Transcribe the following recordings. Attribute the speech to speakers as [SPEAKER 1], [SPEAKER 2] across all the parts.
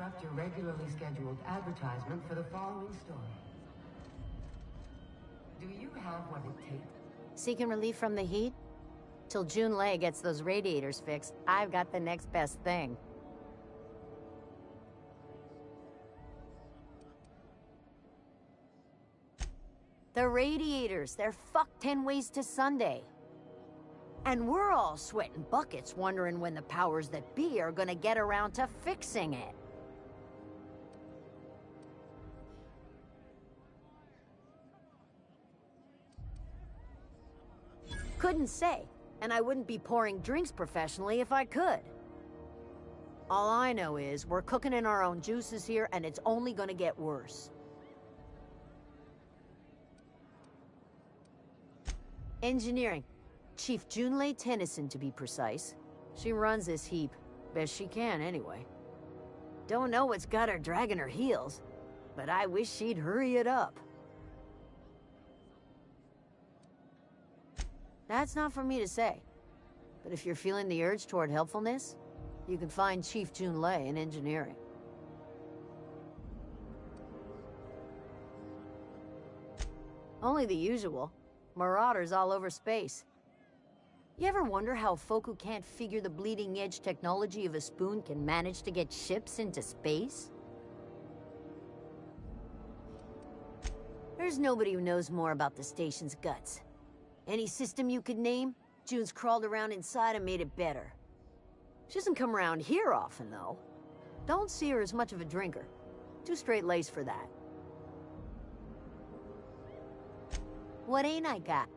[SPEAKER 1] interrupt your regularly scheduled advertisement for the following story. Do you have what it takes?
[SPEAKER 2] Seeking relief from the heat? Till June Lei gets those radiators fixed, I've got the next best thing. The radiators, they're fucked 10 ways to Sunday. And we're all sweating buckets wondering when the powers that be are gonna get around to fixing it. Couldn't say, and I wouldn't be pouring drinks professionally if I could. All I know is we're cooking in our own juices here, and it's only gonna get worse. Engineering. Chief Junlei Tennyson, to be precise. She runs this heap. Best she can, anyway. Don't know what's got her dragging her heels, but I wish she'd hurry it up. That's not for me to say. But if you're feeling the urge toward helpfulness, you can find Chief Junlei in engineering. Only the usual. Marauders all over space. You ever wonder how folk who can't figure the bleeding edge technology of a spoon can manage to get ships into space? There's nobody who knows more about the station's guts. Any system you could name, June's crawled around inside and made it better. She doesn't come around here often, though. Don't see her as much of a drinker. Too straight-laced for that. What ain't I got?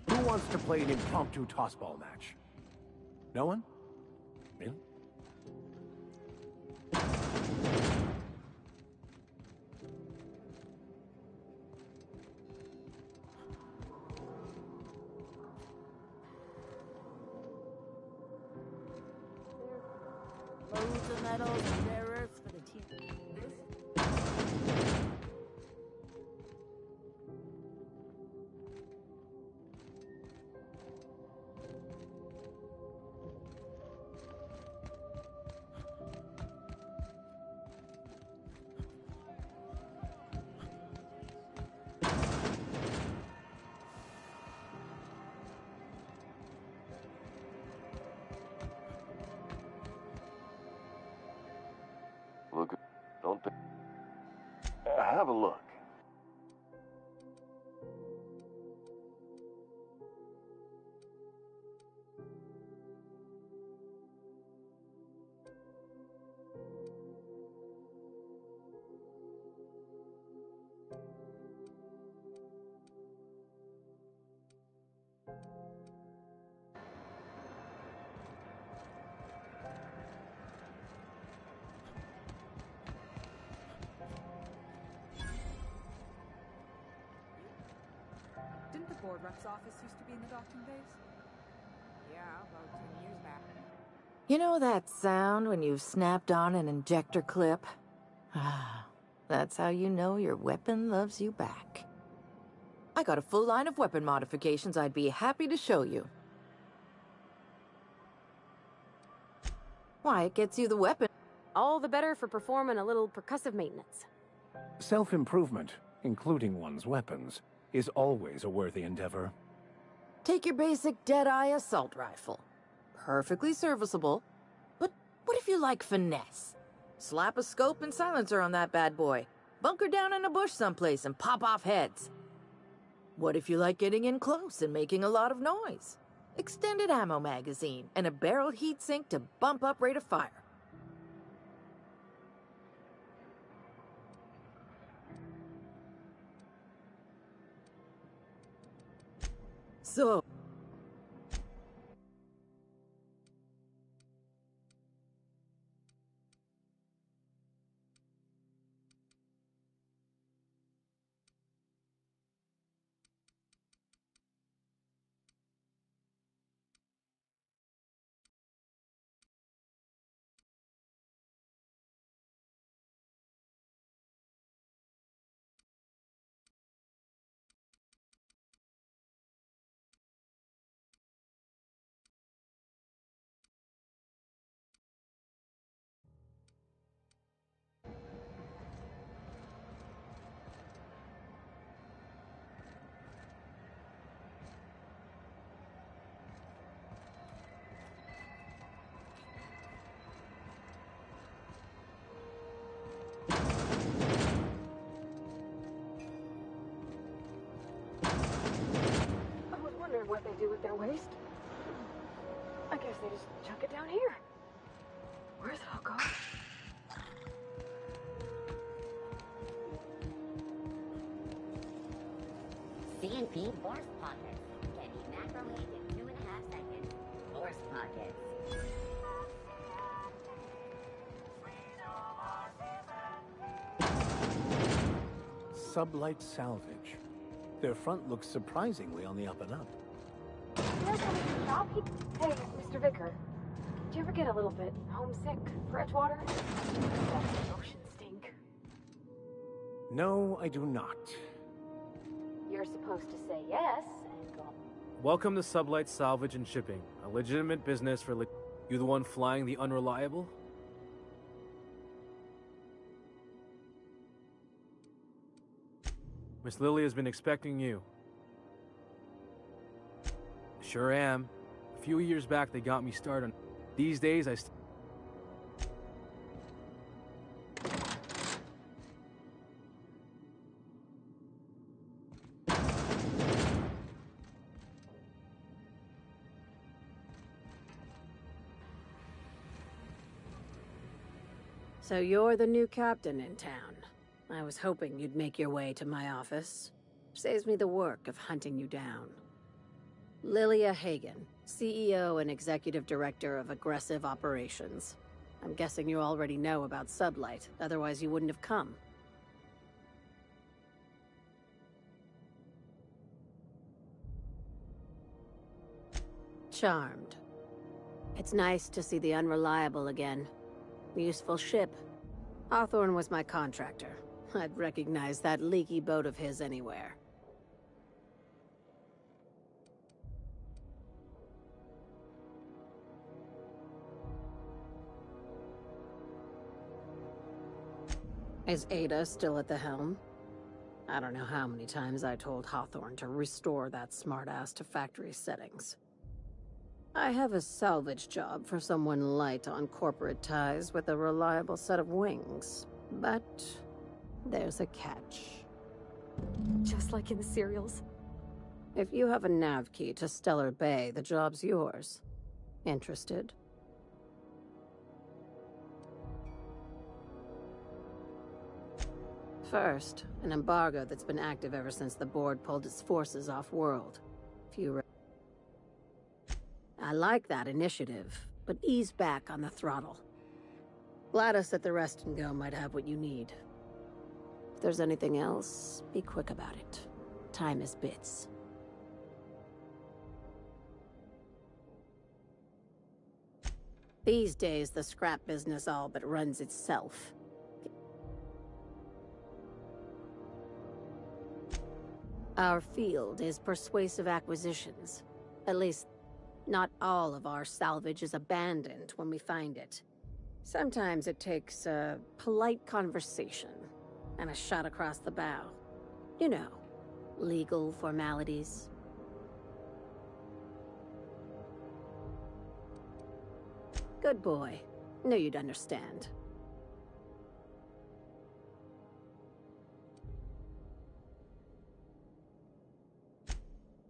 [SPEAKER 3] Who wants to play an impromptu tossball match? No one? Really?
[SPEAKER 2] Loads of metals and rare earths for the team.
[SPEAKER 4] Look, don't think. Have a look.
[SPEAKER 5] Didn't the board rep's office used to be in the docking bays? Yeah, about 10 years back.
[SPEAKER 6] You know that sound when you've snapped on an injector clip? Ah, that's how you know your weapon loves you back. I got a full line of weapon modifications I'd be happy to show you. Why, it gets you the weapon.
[SPEAKER 7] All the better for performing a little percussive maintenance.
[SPEAKER 3] Self-improvement, including one's weapons, is always a worthy endeavor.
[SPEAKER 6] Take your basic Deadeye assault rifle. Perfectly serviceable. But what if you like finesse? Slap a scope and silencer on that bad boy. Bunker down in a bush someplace and pop off heads. What if you like getting in close and making a lot of noise? Extended ammo magazine and a barrel heatsink to bump up rate of fire. So,
[SPEAKER 7] wondering what they do with their waste. I guess they just chuck it down here. Where's it all going?
[SPEAKER 8] C&P Force Pockets. Can be macromed in 2.5 seconds. Force Pockets.
[SPEAKER 3] Sublight salvage. Their front looks surprisingly on the up and up.
[SPEAKER 7] You guys have a shop? Hey, Mr. Vicker. Do you ever get a little bit homesick for Edgewater? That ocean stink.
[SPEAKER 3] No, I do not.
[SPEAKER 7] You're supposed to say yes and go.
[SPEAKER 9] Welcome to Sublight Salvage and Shipping, a legitimate business for you the one flying the unreliable? Miss Lily has been expecting you. Sure am. A few years back they got me started. These days I
[SPEAKER 2] So you're the new captain in town. I was hoping you'd make your way to my office. Saves me the work of hunting you down. Lilia Hagen, CEO and Executive Director of Aggressive Operations. I'm guessing you already know about Sublight, otherwise you wouldn't have come. Charmed. It's nice to see the Unreliable again. Useful ship. Hawthorne was my contractor. I'd recognize that leaky boat of his anywhere. Is Ada still at the helm? I don't know how many times I told Hawthorne to restore that smartass to factory settings. I have a salvage job for someone light on corporate ties with a reliable set of wings, but there's a catch.
[SPEAKER 7] Just like in the serials.
[SPEAKER 2] If you have a nav key to Stellar Bay, the job's yours. Interested? First, an embargo that's been active ever since the board pulled its forces off-world. I like that initiative, but ease back on the throttle. Gladys at the Rest and Go might have what you need. If there's anything else, be quick about it. Time is bits. These days, the scrap business all but runs itself. Our field is persuasive acquisitions. At least, not all of our salvage is abandoned when we find it. Sometimes it takes a polite conversation and a shot across the bow. You know, legal formalities. Good boy. Knew you'd understand.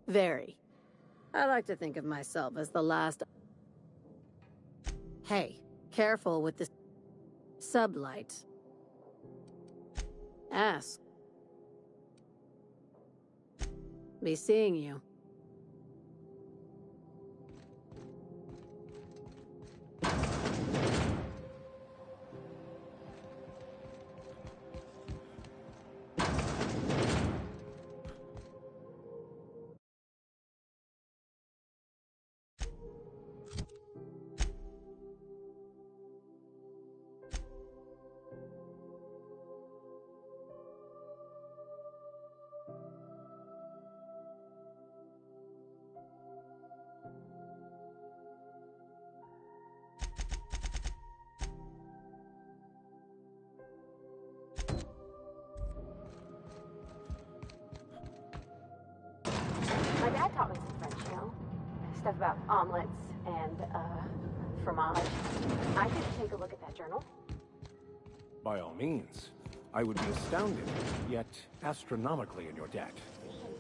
[SPEAKER 2] Very. I like to think of myself as the last... Hey, careful with the sublight. Ask. Be seeing you.
[SPEAKER 7] My dad taught me some French, you know? Stuff about omelets and, fromage. I could take a look at that journal.
[SPEAKER 3] By all means. I would be astounded, yet astronomically in your debt.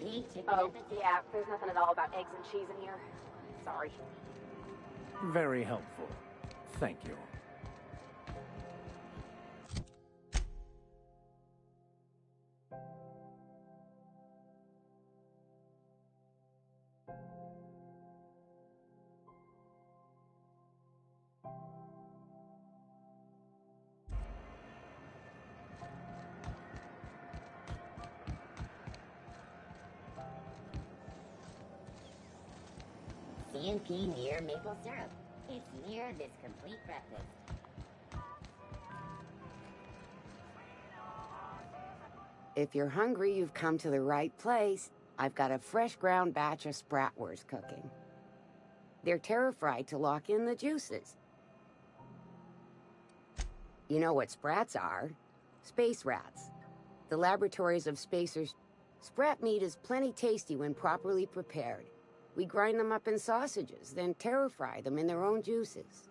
[SPEAKER 8] Beef, chicken,
[SPEAKER 7] Oh,
[SPEAKER 8] and potato.
[SPEAKER 7] yeah, there's nothing at all about eggs and cheese in here. Sorry.
[SPEAKER 3] Very helpful. Thank you.
[SPEAKER 8] C&P near maple syrup. It's near this complete breakfast.
[SPEAKER 10] If you're hungry, you've come to the right place. I've got a fresh ground batch of spratwurst cooking. They're terra-fried to lock in the juices. You know what sprats are? Space rats. The laboratories of spacers. Sprat meat is plenty tasty when properly prepared. We grind them up in sausages, then terra-fry them in their own juices.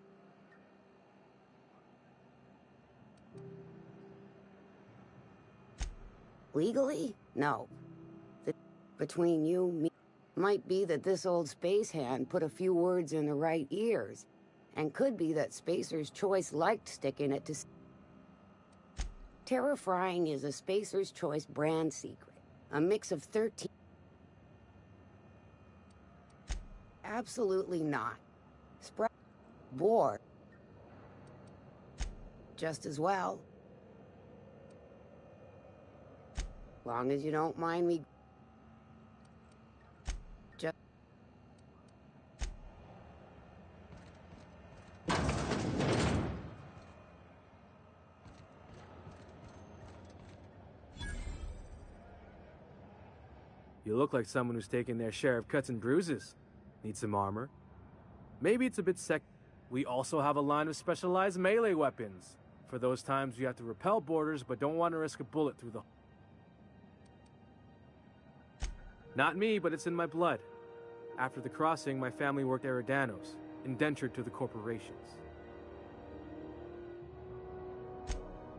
[SPEAKER 10] Legally? No. Between you, me, might be that this old space hand put a few words in the right ears, and could be that Spacer's Choice liked sticking it to... Terra-frying is a Spacer's Choice brand secret. A mix of 13... Absolutely not. Bored. Just as well. Long as you don't mind me...
[SPEAKER 9] You look like someone who's taken their share of cuts and bruises. Need some armor? Maybe it's a bit We also have a line of specialized melee weapons. For those times you have to repel boarders but don't want to risk a bullet through the... Not me, but it's in my blood. After the crossing, my family worked Eridanos, indentured to the corporations.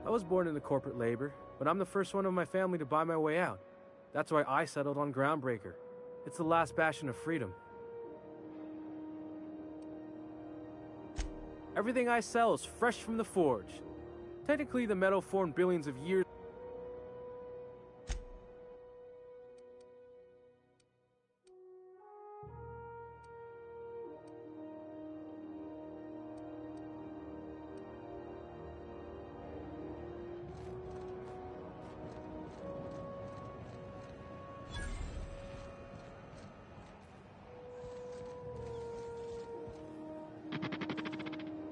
[SPEAKER 9] I was born into corporate labor, but I'm the first one of my family to buy my way out. That's why I settled on Groundbreaker. It's the last bastion of freedom. Everything I sell is fresh from the forge. Technically, the metal formed billions of years.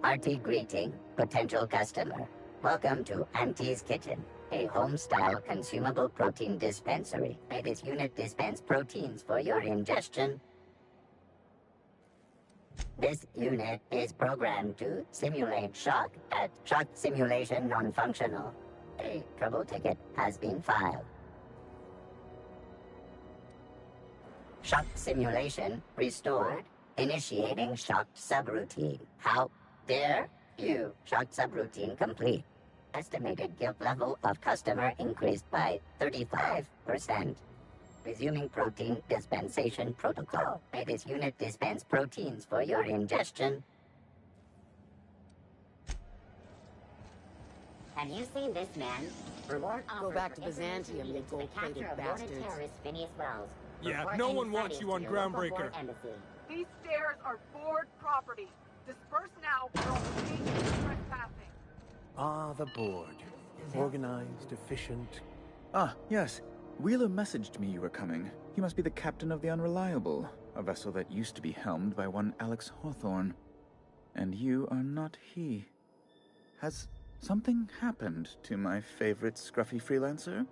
[SPEAKER 8] Hearty greeting, potential customer. Welcome to Auntie's Kitchen, a home-style consumable protein dispensary. May this unit dispense proteins for your ingestion. This unit is programmed to simulate shock, but shock simulation non-functional. A trouble ticket has been filed. Shock simulation restored. Initiating shocked subroutine. How dare you? Shocked subroutine complete. Estimated guilt level of customer increased by 35%. Resuming protein dispensation protocol. May this unit dispense proteins for your ingestion. Have you seen this man? Reward
[SPEAKER 10] Go
[SPEAKER 8] offered
[SPEAKER 10] back
[SPEAKER 8] for
[SPEAKER 10] to Byzantium, you
[SPEAKER 8] information to the capture
[SPEAKER 10] gold-plated
[SPEAKER 8] of
[SPEAKER 10] bastards.
[SPEAKER 8] wanted terrorist Phineas Wells.
[SPEAKER 11] Yeah,
[SPEAKER 8] Report
[SPEAKER 11] no
[SPEAKER 8] any
[SPEAKER 11] one wants
[SPEAKER 8] sightings
[SPEAKER 11] you
[SPEAKER 8] to
[SPEAKER 11] on
[SPEAKER 8] your local
[SPEAKER 11] Groundbreaker.
[SPEAKER 8] board embassy.
[SPEAKER 5] These stairs are board property. Disperse now or I'll be paying you for trespassing.
[SPEAKER 3] Ah, the board. Organized, efficient.
[SPEAKER 12] Ah, yes. Wheeler messaged me you were coming. He must be the captain of the Unreliable, a vessel that used to be helmed by one Alex Hawthorne. And you are not he. Has something happened to my favorite scruffy freelancer?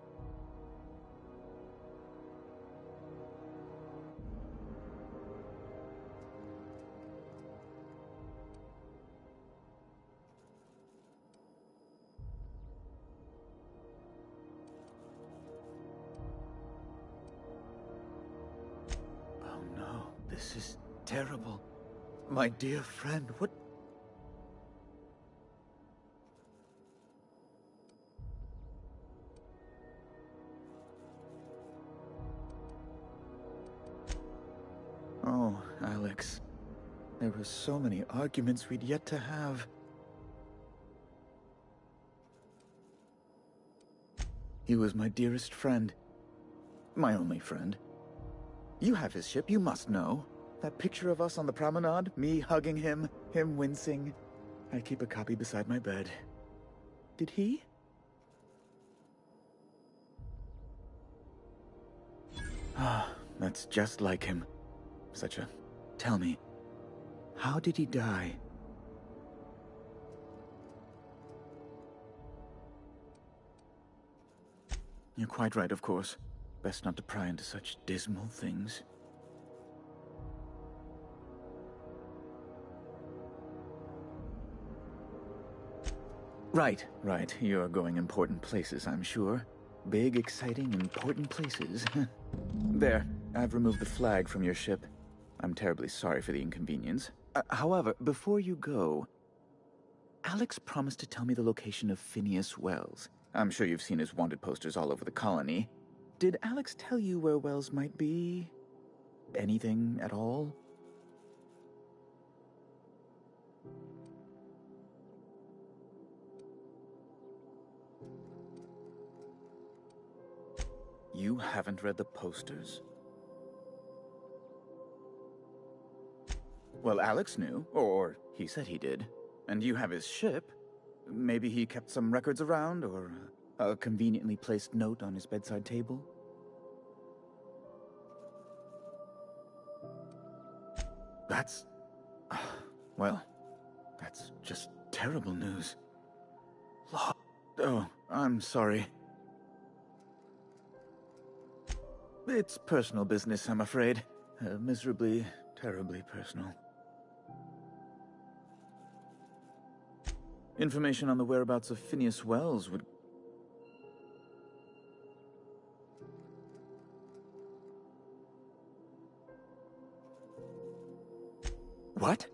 [SPEAKER 12] This is terrible. My dear friend, what... Alex. There were so many arguments we'd yet to have. He was my dearest friend. My only friend. You have his ship, you must know. That picture of us on the promenade, me hugging him, him wincing. I keep a copy beside my bed. Did he? Ah, that's just like him. Such a... Tell me, how did he die? You're quite right, of course. Best not to pry into such dismal things. Right. You're going important places, I'm sure. Big, exciting, important places. There, I've removed the flag from your ship. I'm terribly sorry for the inconvenience. However, before you go, Alex promised to tell me the location of Phineas Wells. I'm sure you've seen his wanted posters all over the colony. Did Alex tell you where Wells might be? Anything at all? You haven't read the posters? Well, Alex knew, or he said he did. And you have his ship. Maybe he kept some records around, or a conveniently placed note on his bedside table? That's... well, that's just terrible news. Oh, I'm sorry. It's personal business, I'm afraid. Miserably, terribly personal. Information on the whereabouts of Phineas Wells would... What?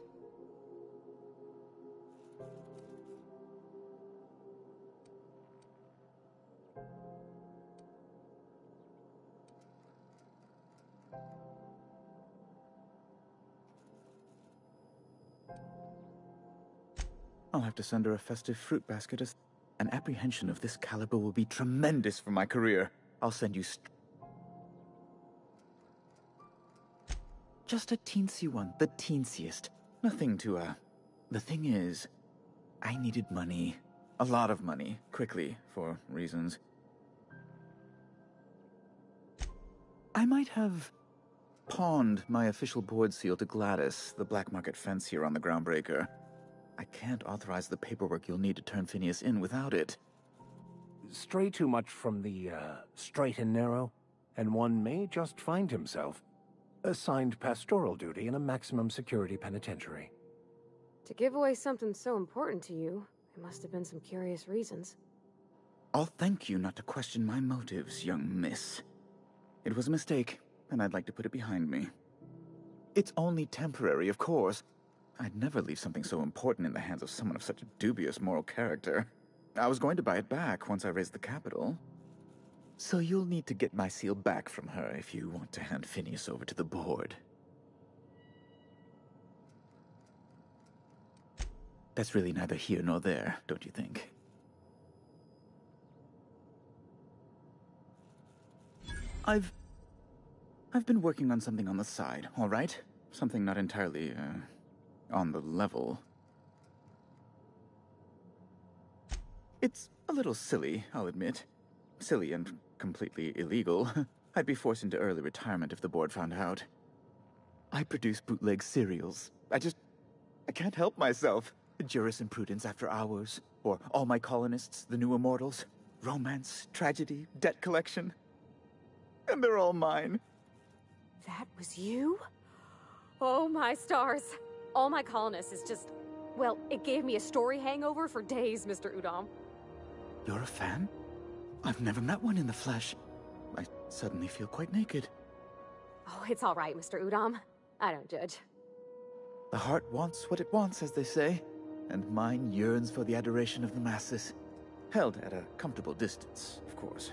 [SPEAKER 12] I'll have to send her a festive fruit basket. An apprehension of this caliber will be tremendous for my career. I'll send you just a teensy one, the teensiest. Nothing to, The thing is, I needed money. A lot of money, quickly, for reasons. I might have pawned my official board seal to Gladys, the black market fence here on the Groundbreaker. I can't authorize the paperwork you'll need to turn Phineas in without it.
[SPEAKER 3] Stray too much from the, straight and narrow, and one may just find himself assigned pastoral duty in a maximum security penitentiary.
[SPEAKER 7] To give away something so important to you, there must have been some curious reasons.
[SPEAKER 12] I'll thank you not to question my motives, young miss. It was a mistake, and I'd like to put it behind me. It's only temporary, of course. I'd never leave something so important in the hands of someone of such a dubious moral character. I was going to buy it back once I raised the capital. So you'll need to get my seal back from her if you want to hand Phineas over to the board. That's really neither here nor there, don't you think? I've been working on something on the side, all right? Something not entirely, on the level. It's a little silly, I'll admit. Silly and completely illegal. I'd be forced into early retirement if the board found out. I produce bootleg serials. I can't help myself. Jurisprudence After Hours, or All My Colonists, The New Immortals, romance, tragedy, debt collection. And they're all mine.
[SPEAKER 7] That was you? Oh my stars. All My Colonists is just... well, it gave me a story hangover for days, Mr. Udom.
[SPEAKER 12] You're a fan? I've never met one in the flesh. I suddenly feel quite naked.
[SPEAKER 7] Oh, it's all right, Mr. Udom. I don't judge.
[SPEAKER 12] The heart wants what it wants, as they say, and mine yearns for the adoration of the masses. Held at a comfortable distance, of course.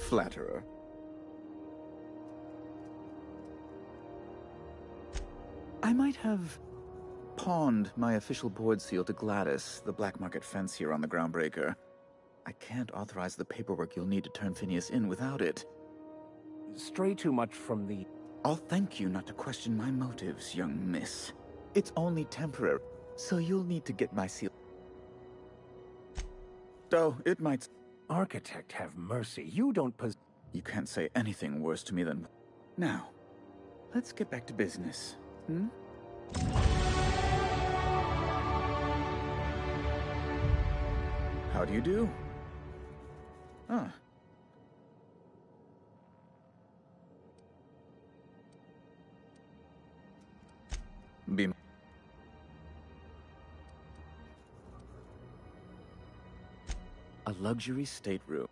[SPEAKER 12] Flatterer. I might have pawned my official board seal to Gladys, the black market fancier on the Groundbreaker. I can't authorize the paperwork you'll need to turn Phineas in without it.
[SPEAKER 3] Stray too much from the...
[SPEAKER 12] I'll thank you not to question my motives, young miss. It's only temporary, so you'll need to get my seal. Though it might...
[SPEAKER 3] Architect, have mercy. You don't possess...
[SPEAKER 12] You can't say anything worse to me than... Now, let's get back to business. Hmm? How do you do? Ah. Be... A luxury stateroom.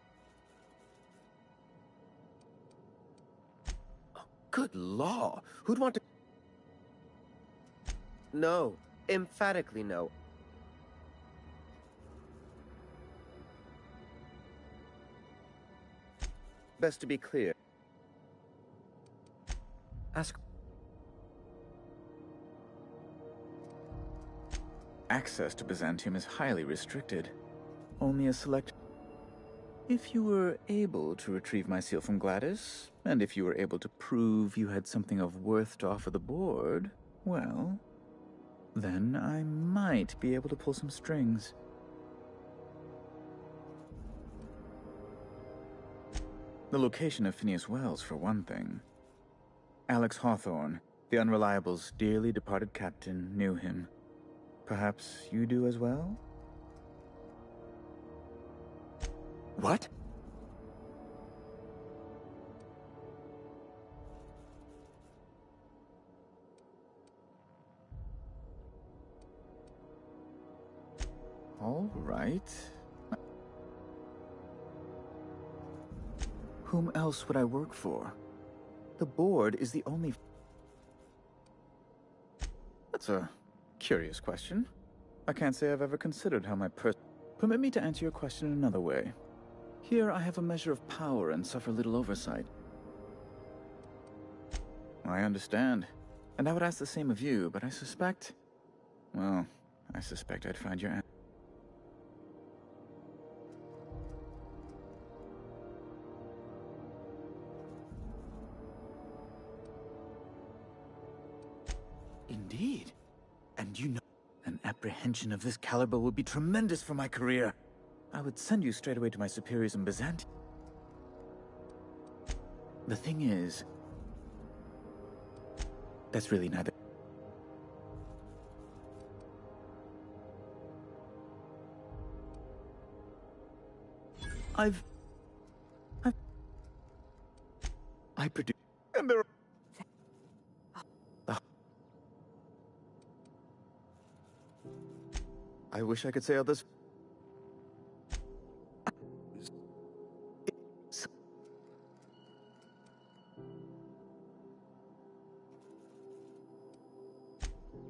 [SPEAKER 11] Oh, good law! Who'd want to... No. Emphatically no. Best to be clear. Ask...
[SPEAKER 12] Access to Byzantium is highly restricted. Only a select... If you were able to retrieve my seal from Gladys, and if you were able to prove you had something of worth to offer the board, well, then I might be able to pull some strings. The location of Phineas Wells, for one thing. Alex Hawthorne, the Unreliable's dearly departed captain, knew him. Perhaps you do as well? What? All right. Whom else would I work for? The board is the only... That's a curious question. I can't say I've ever considered how my Permit me to answer your question another way. Here I have a measure of power and suffer little oversight. I understand. And I would ask the same of you, but I suspect... Well, I suspect I'd find your answer. Indeed. And you know, an apprehension of this caliber would be tremendous for my career. I would send you straight away to my superiors in Byzantium. The thing is, that's really neither. I produce, and there are... I wish I could say others.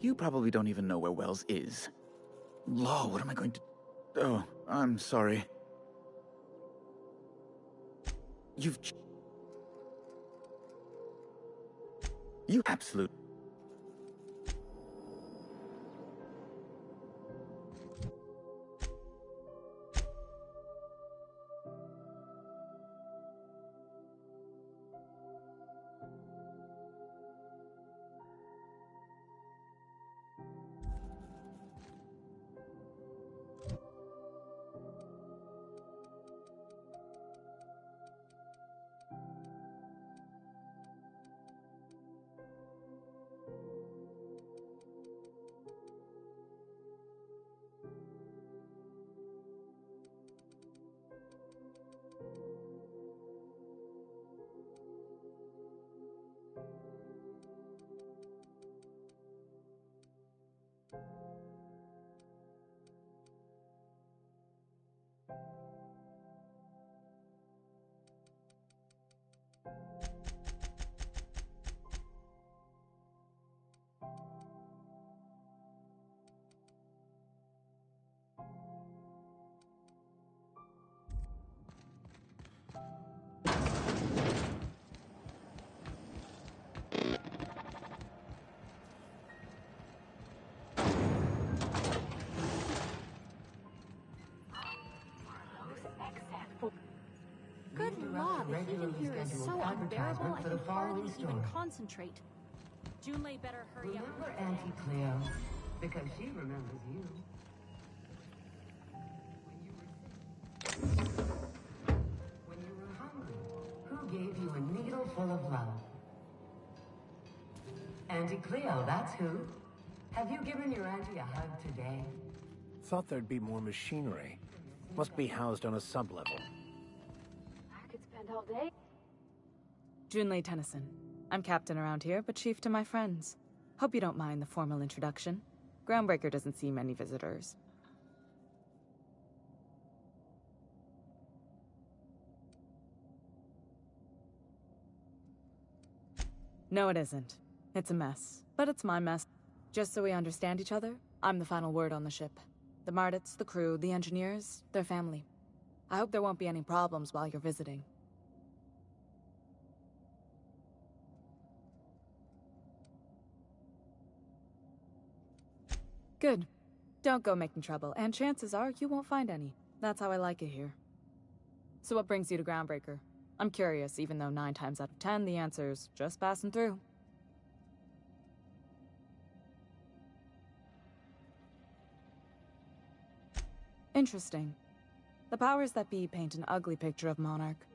[SPEAKER 12] You probably don't even know where Wells is. Law, what am I going to... Oh, I'm sorry. You absolute...
[SPEAKER 7] God, the heat in here is so unbearable, I
[SPEAKER 1] for the
[SPEAKER 7] can
[SPEAKER 1] following
[SPEAKER 7] hardly even
[SPEAKER 1] story.
[SPEAKER 7] concentrate. Junlei better hurry up.
[SPEAKER 1] Remember Auntie Cleo, because she remembers you. When you were hungry, who gave you a needle full of love? Auntie Cleo, that's who. Have you given your auntie a hug today?
[SPEAKER 3] Thought there'd be more machinery. Must be housed on a sub-level.
[SPEAKER 7] I could spend all day.
[SPEAKER 13] Junlei Tennyson. I'm captain around here, but chief to my friends. Hope you don't mind the formal introduction. Groundbreaker doesn't see many visitors. No, it isn't. It's a mess. But it's my mess. Just so we understand each other, I'm the final word on the ship. The Mardits, the crew, the engineers, their family. I hope there won't be any problems while you're visiting. Good. Don't go making trouble, and chances are you won't find any. That's how I like it here. So what brings you to Groundbreaker? I'm curious, even though 9 times out of 10 the answer's just passing through. Interesting. The powers that be paint an ugly picture of Monarch.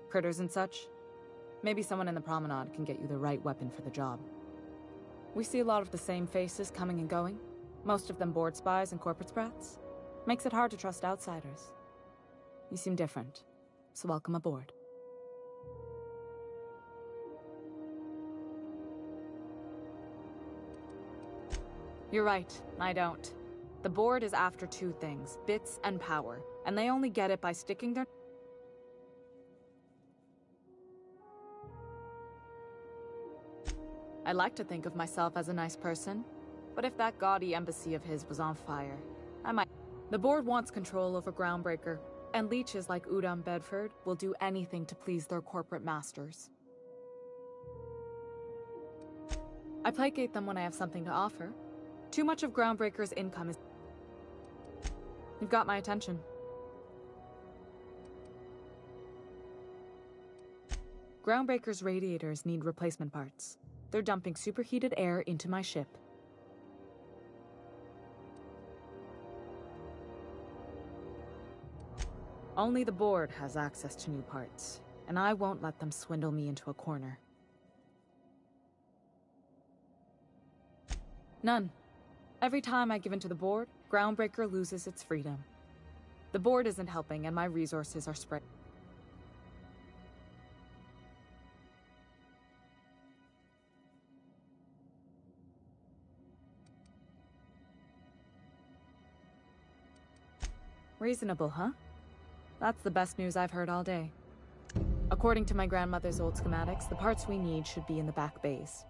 [SPEAKER 13] Critters and such. Maybe someone in the promenade can get you the right weapon for the job. We see a lot of the same faces coming and going. Most of them board spies and corporate sprats. Makes it hard to trust outsiders. You seem different, so welcome aboard. You're right, I don't. The board is after 2 things, bits and power, and they only get it by sticking their... I like to think of myself as a nice person, but if that gaudy embassy of his was on fire, I might... The board wants control over Groundbreaker, and leeches like Udom Bedford will do anything to please their corporate masters. I placate them when I have something to offer. Too much of Groundbreaker's income is... You've got my attention. Groundbreaker's radiators need replacement parts. They're dumping superheated air into my ship. Only the board has access to new parts, and I won't let them swindle me into a corner. None. Every time I give in to the board, Groundbreaker loses its freedom. The board isn't helping, and my resources are spread. Reasonable, huh? That's the best news I've heard all day. According to my grandmother's old schematics, the parts we need should be in the back bays.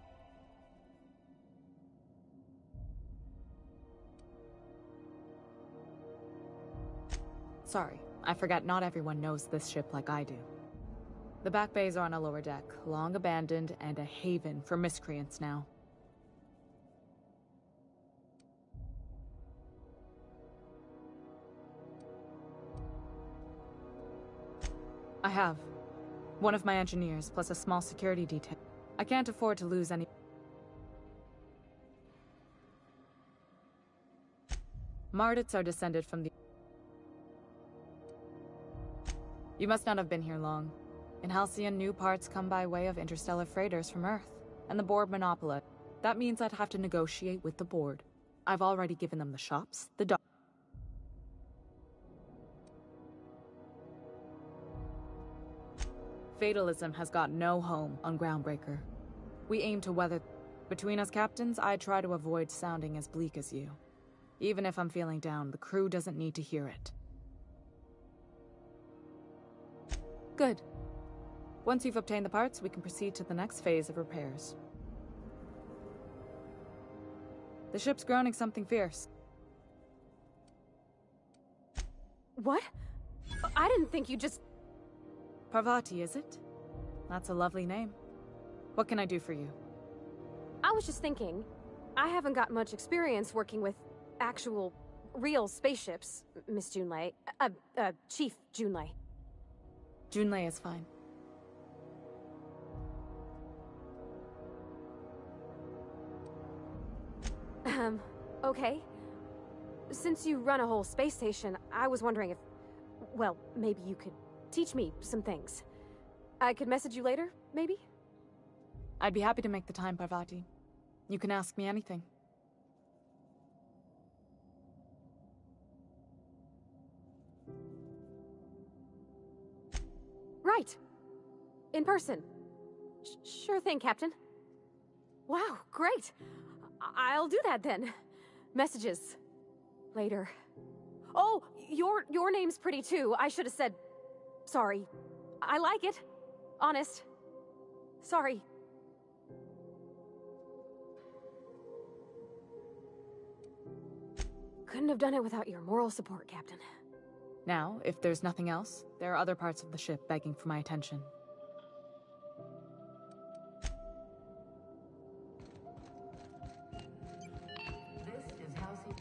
[SPEAKER 13] Sorry, I forgot not everyone knows this ship like I do. The back bays are on a lower deck, long abandoned and a haven for miscreants now. I have. One of my engineers, plus a small security detail. I can't afford to lose any... Mardits are descended from the... You must not have been here long. In Halcyon, new parts come by way of interstellar freighters from Earth, and the board monopolize. That means I'd have to negotiate with the board. I've already given them the shops, the dock. Fatalism has got no home on Groundbreaker. We aim to weather... Between us captains, I try to avoid sounding as bleak as you. Even if I'm feeling down, the crew doesn't need to hear it. Good. Once you've obtained the parts, we can proceed to the next phase of repairs. The ship's groaning something fierce.
[SPEAKER 7] What? I didn't think you just...
[SPEAKER 13] Parvati, is it? That's a lovely name. What can I do for you?
[SPEAKER 7] I was just thinking, I haven't got much experience working with actual, real spaceships, Miss Junlei. Chief Junlei.
[SPEAKER 13] Junlei is fine.
[SPEAKER 7] Okay. Since you run a whole space station, I was wondering if... Well, maybe you could teach me some things. I could message you later, maybe?
[SPEAKER 13] I'd be happy to make the time, Parvati. You can ask me anything.
[SPEAKER 7] Right. In person. Sure thing, Captain. Wow, great. I'll do that then. Messages. Later. Oh, your name's pretty too. I should have said... Sorry. I like it. Honest. Sorry. Couldn't have done it without your moral support, Captain.
[SPEAKER 13] Now, if there's nothing else, there are other parts of the ship begging for my attention.
[SPEAKER 1] This is Halsey.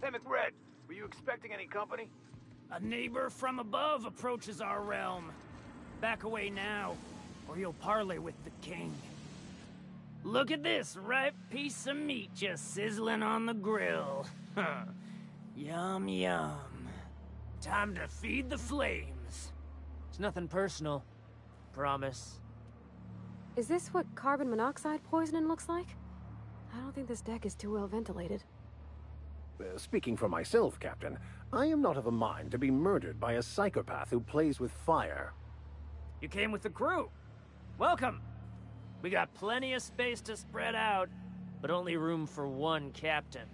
[SPEAKER 14] Hey, McRed, were you expecting any company?
[SPEAKER 15] A neighbor from above approaches our realm. Back away now, or you'll parley with the king. Look at this ripe piece of meat just sizzling on the grill. Yum, yum. Time to feed the flames.
[SPEAKER 16] It's nothing personal. Promise.
[SPEAKER 7] Is this what carbon monoxide poisoning looks like? I don't think this deck is too well ventilated.
[SPEAKER 3] Speaking for myself, Captain, I am not of a mind to be murdered by a psychopath who plays with fire.
[SPEAKER 15] You came with the crew. Welcome. We got plenty of space to spread out,
[SPEAKER 16] but only room for one captain.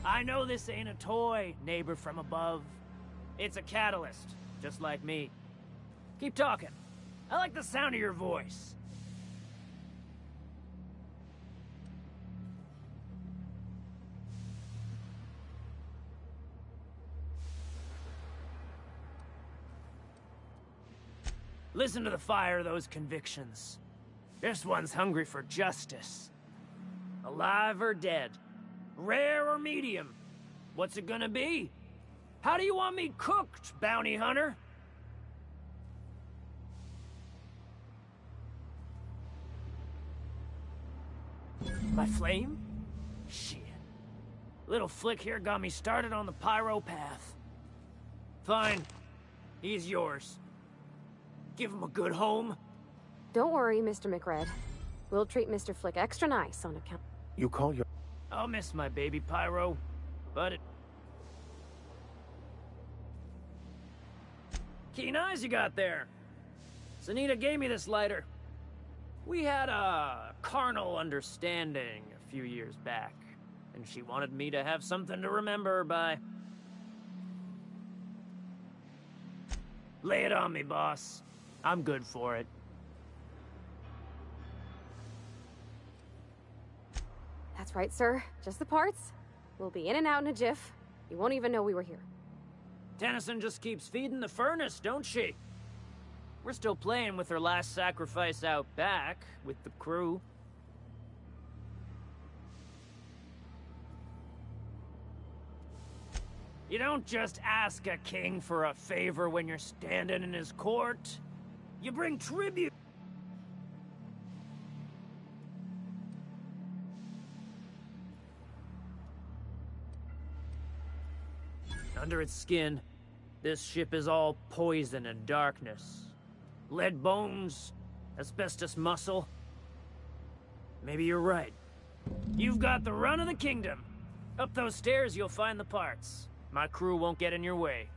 [SPEAKER 15] I know this ain't a toy, neighbor from above. It's a catalyst, just like me. Keep talking. I like the sound of your voice. Listen to the fire of those convictions. This one's hungry for justice. Alive or dead? Rare or medium? What's it gonna be? How do you want me cooked, bounty hunter? My flame? Shit. Little flick here got me started on the pyro path. Fine. He's yours. Give him a good home.
[SPEAKER 7] Don't worry, Mr. McRed. We'll treat Mr. Flick extra nice on account...
[SPEAKER 3] You call your...
[SPEAKER 15] I'll miss my baby pyro, but it... Keen eyes you got there. Sunita gave me this lighter. We had a carnal understanding a few years back, and she wanted me to have something to remember her by. Lay it on me, boss. I'm good for it.
[SPEAKER 7] That's right, sir. Just the parts. We'll be in and out in a jiff. You won't even know we were here.
[SPEAKER 15] Tennyson just keeps feeding the furnace, don't she? We're still playing with her last sacrifice out back, with the crew. You don't just ask a king for a favor when you're standing in his court. You bring tribute. Under its skin, this ship is all poison and darkness. Lead bones, asbestos muscle. Maybe you're right. You've got the run of the kingdom. Up those stairs, you'll find the parts. My crew won't get in your way.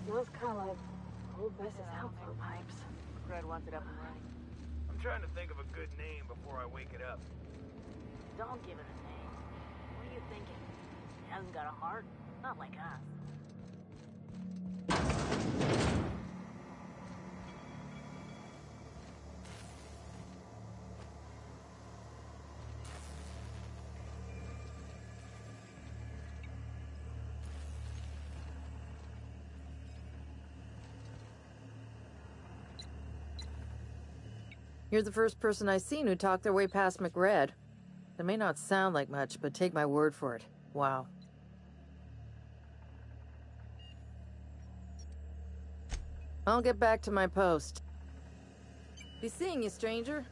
[SPEAKER 7] Smells kind of like old Mrs. Outflow pipes.
[SPEAKER 17] Fred wants it up and running.
[SPEAKER 14] I'm trying to think of a good name before I wake it up.
[SPEAKER 17] Don't give it a name. What are you thinking? He hasn't got a heart? Not like us.
[SPEAKER 6] You're the first person I've seen who talked their way past McRed. It may not sound like much, but take my word for it. Wow. I'll get back to my post. Be seeing you, stranger.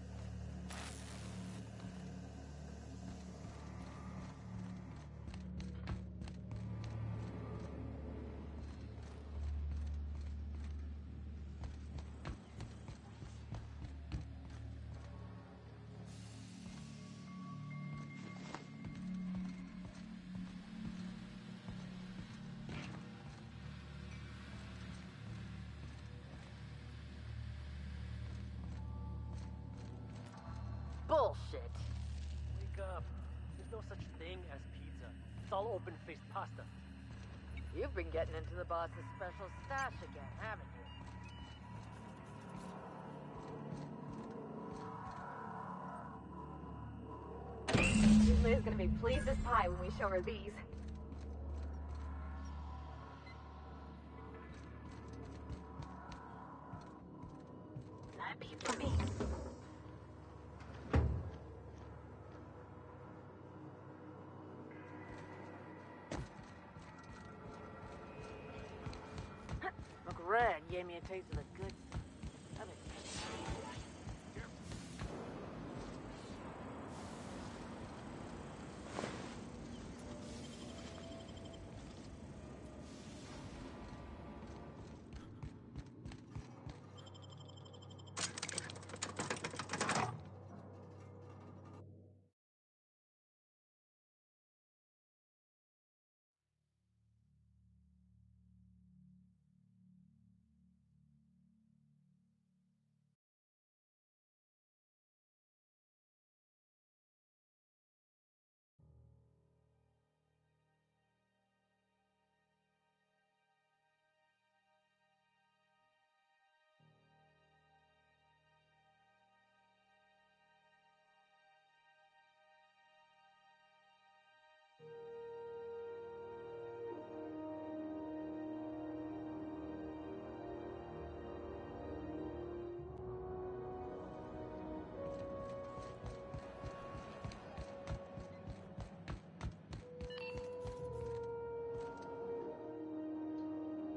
[SPEAKER 17] Bullshit. Wake up. There's no such thing as pizza. It's all open-faced pasta.
[SPEAKER 6] You've been getting into the boss's special stash again, haven't you?
[SPEAKER 7] Liz gonna be pleased as pie when we show her these. That be for me.
[SPEAKER 17] Red gave me a taste of the good.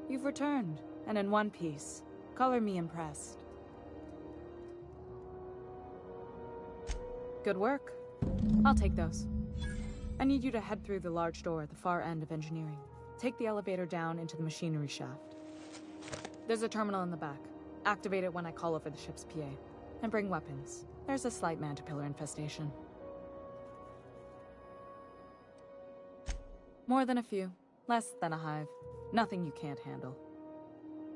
[SPEAKER 13] You've returned, and in one piece. Color me impressed. Good work. I'll take those. I need you to head through the large door at the far end of engineering. Take the elevator down into the machinery shaft. There's a terminal in the back. Activate it when I call over the ship's PA. And bring weapons. There's a slight man-to-pillar infestation. More than a few. Less than a hive. Nothing you can't handle.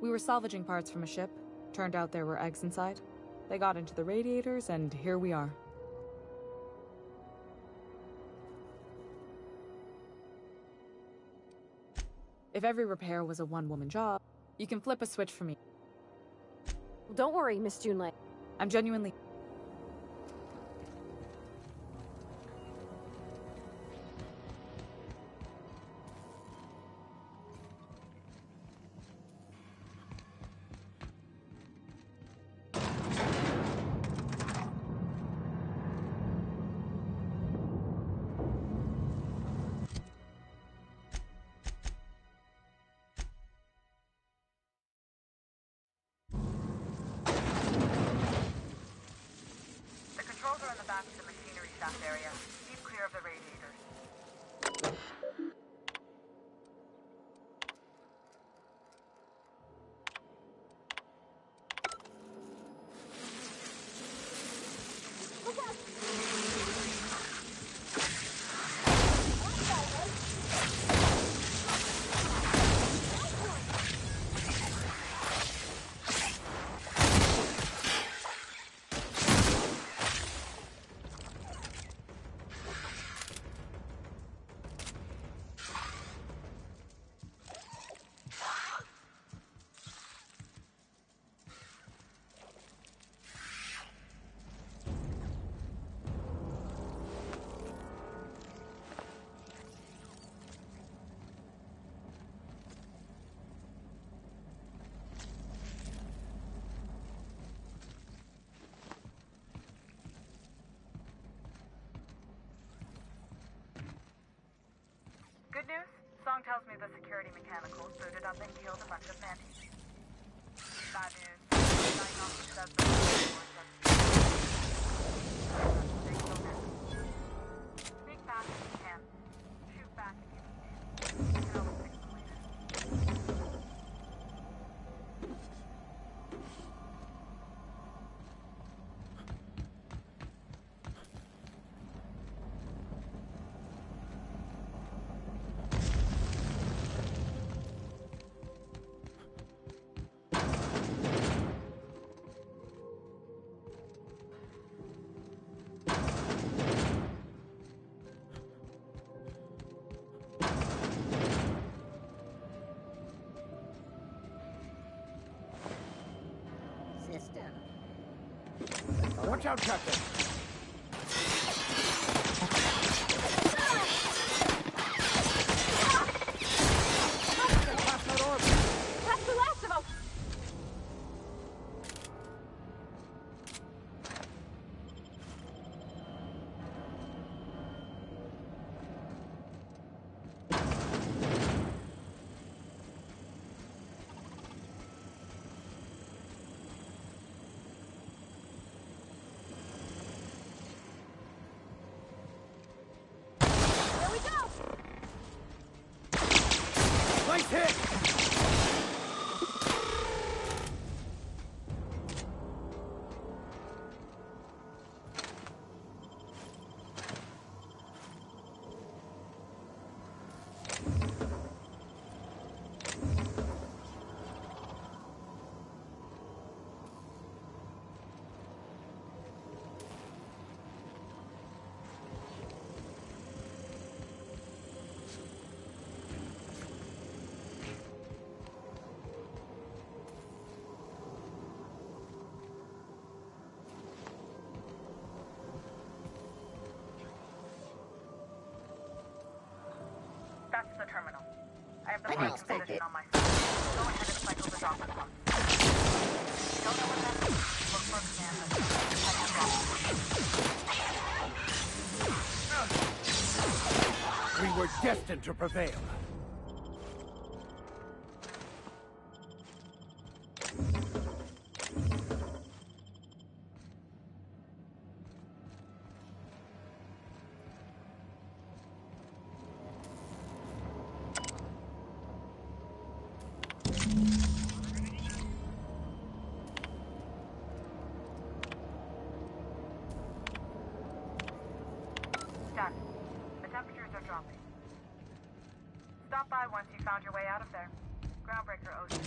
[SPEAKER 13] We were salvaging parts from a ship. Turned out there were eggs inside. They got into the radiators, and here we are. If every repair was a one-woman job, you can flip a switch for me.
[SPEAKER 7] Don't worry, Miss Junlei.
[SPEAKER 13] I'm genuinely...
[SPEAKER 5] back to the machinery shaft area. Keep clear of the radiators. Good news? Song tells me the security mechanicals booted up and killed a bunch of mantis. Bad news. Diagnosis says the speak fast if you can. Shoot back if you need to. I can always fix them later.
[SPEAKER 3] Watch out, Captain!
[SPEAKER 7] That's the last of them!
[SPEAKER 3] Nice hit!
[SPEAKER 5] That's the terminal. I have the right position on my side. Go ahead and cycle the Docker pump. Don't know what that is. Look for command.
[SPEAKER 3] We were destined to prevail.
[SPEAKER 5] Done. The temperatures are dropping. Stop by once you found your way out of there. Groundbreaker owes you.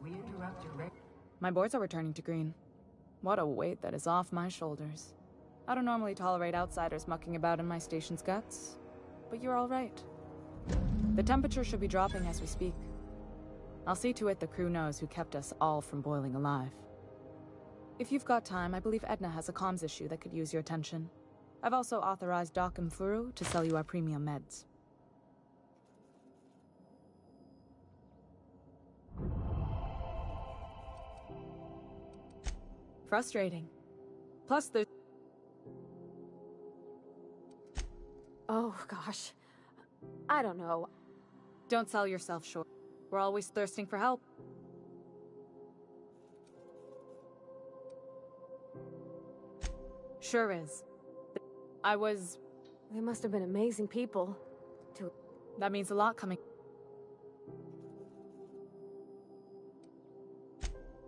[SPEAKER 1] We interrupt your
[SPEAKER 13] My boards are returning to green. What a weight that is off my shoulders. I don't normally tolerate outsiders mucking about in my station's guts, but you're all right. The temperature should be dropping as we speak. I'll see to it the crew knows who kept us all from boiling alive. If you've got time, I believe Edna has a comms issue that could use your attention. I've also authorized Doc and Furu to sell you our premium meds. Frustrating. Plus, there's...
[SPEAKER 7] Oh, gosh. I don't know.
[SPEAKER 13] Don't sell yourself short. We're always thirsting for help. Sure is.
[SPEAKER 7] They must have been amazing people.
[SPEAKER 13] That means a lot coming.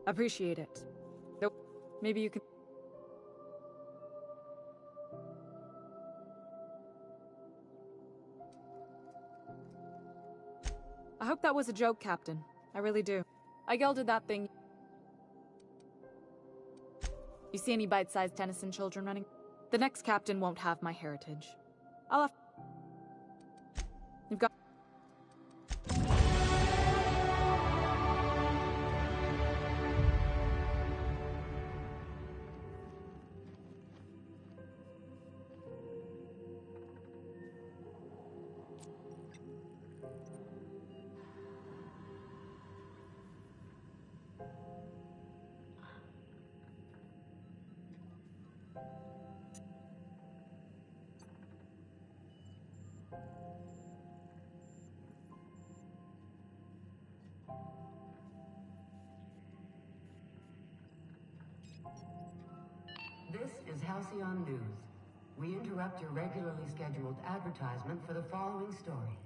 [SPEAKER 13] Appreciate it. Though, maybe you can... I hope that was a joke, Captain. I really do. I gelded that thing. You see any bite-sized Tennyson children running? The next captain won't have my heritage. I'll have... You've got...
[SPEAKER 1] This is Halcyon News. We interrupt your regularly scheduled advertisement for the following story.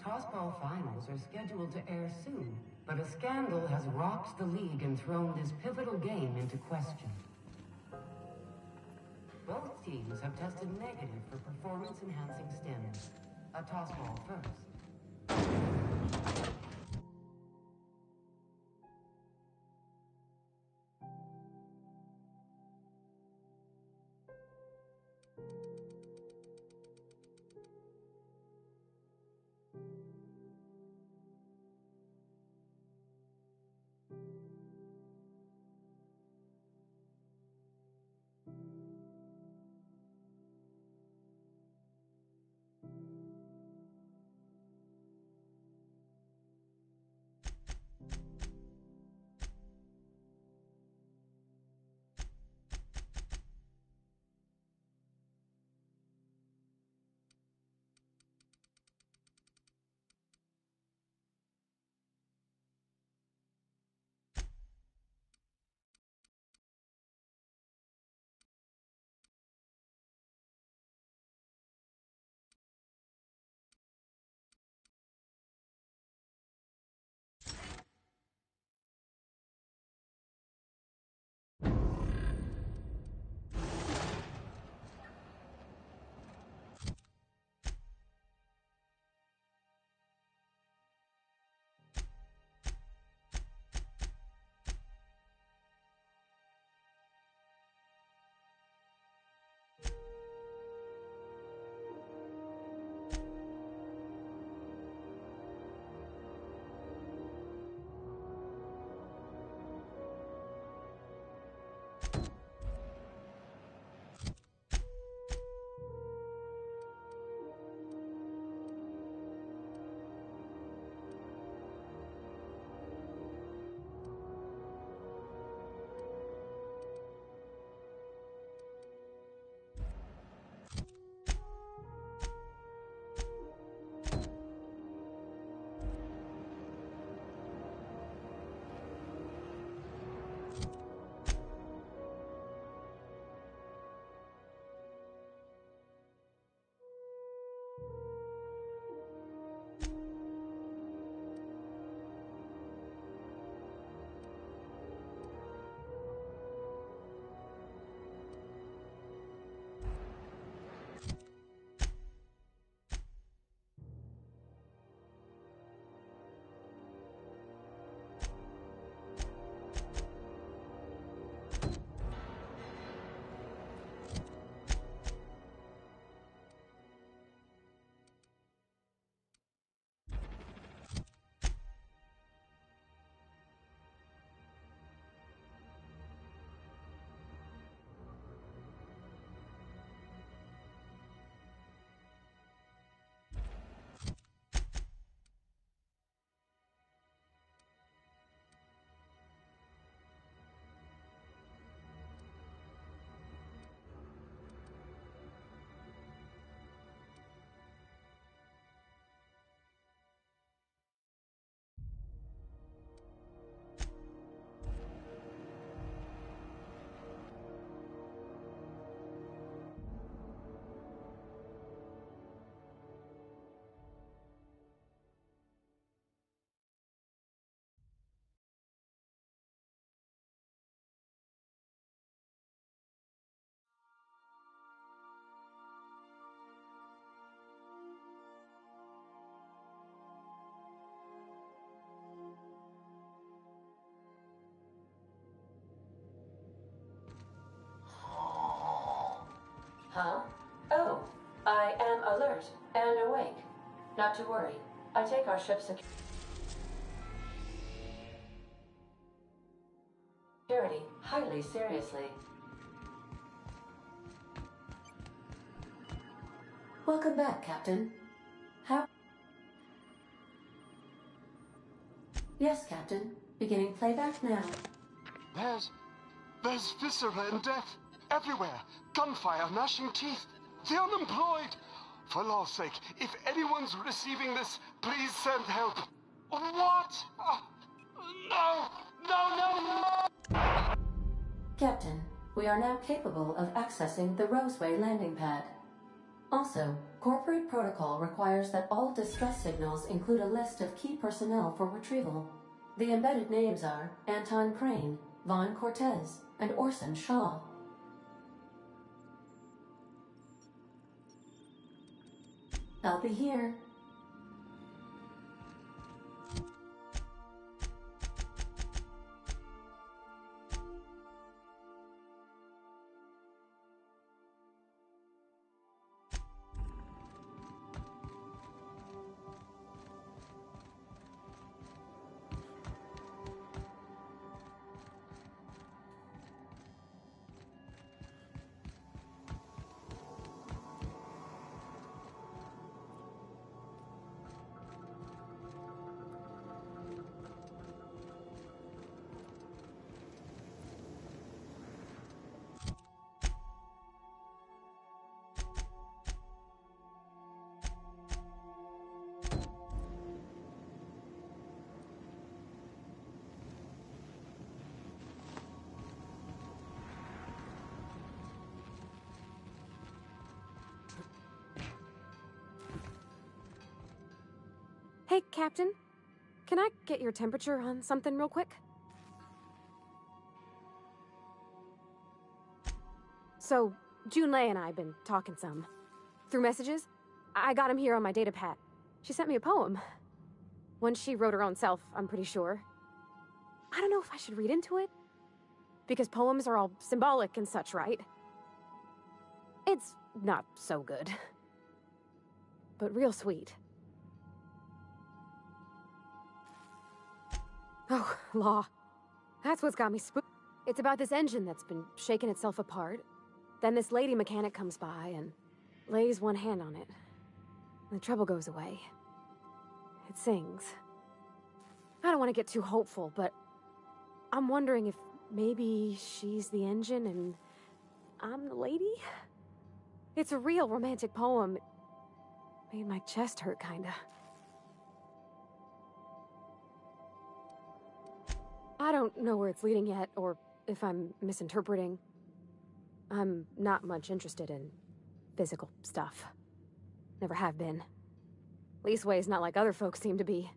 [SPEAKER 1] Tossball finals are scheduled to air soon, but a scandal has rocked the league and thrown this pivotal game into question. Both teams have tested negative for performance-enhancing stims. A tossball first.
[SPEAKER 18] Huh? Oh, I am alert and awake. Not to worry. I take our ship's security highly seriously. Welcome back, Captain. How? Yes, Captain. Beginning playback now.
[SPEAKER 19] There's viscera and death everywhere. Gunfire, gnashing teeth. The unemployed. For law's sake, if anyone's receiving this, please send help. What? No! No, no, no!
[SPEAKER 18] Captain, we are now capable of accessing the Roseway landing pad. Also, corporate protocol requires that all distress signals include a list of key personnel for retrieval. The embedded names are Anton Crane, Vaughn Cortez, and Orson Shaw. I'll be here.
[SPEAKER 7] Hey, Captain. Can I get your temperature on something real quick? So, Junlei and I have been talking some. Through messages, I got him here on my datapad. She sent me a poem. One she wrote her own self, I'm pretty sure. I don't know if I should read into it. Because poems are all symbolic and such, right? It's not so good. But real sweet. Oh, law. That's what's got me spooked. It's about this engine that's been shaking itself apart. Then this lady mechanic comes by and lays one hand on it. The trouble goes away. It sings. I don't want to get too hopeful, but I'm wondering if maybe she's the engine and I'm the lady? It's a real romantic poem. It made my chest hurt, kinda. I don't know where it's leading yet, or if I'm misinterpreting. I'm not much interested in physical stuff. Never have been. Leastways not like other folks seem to be.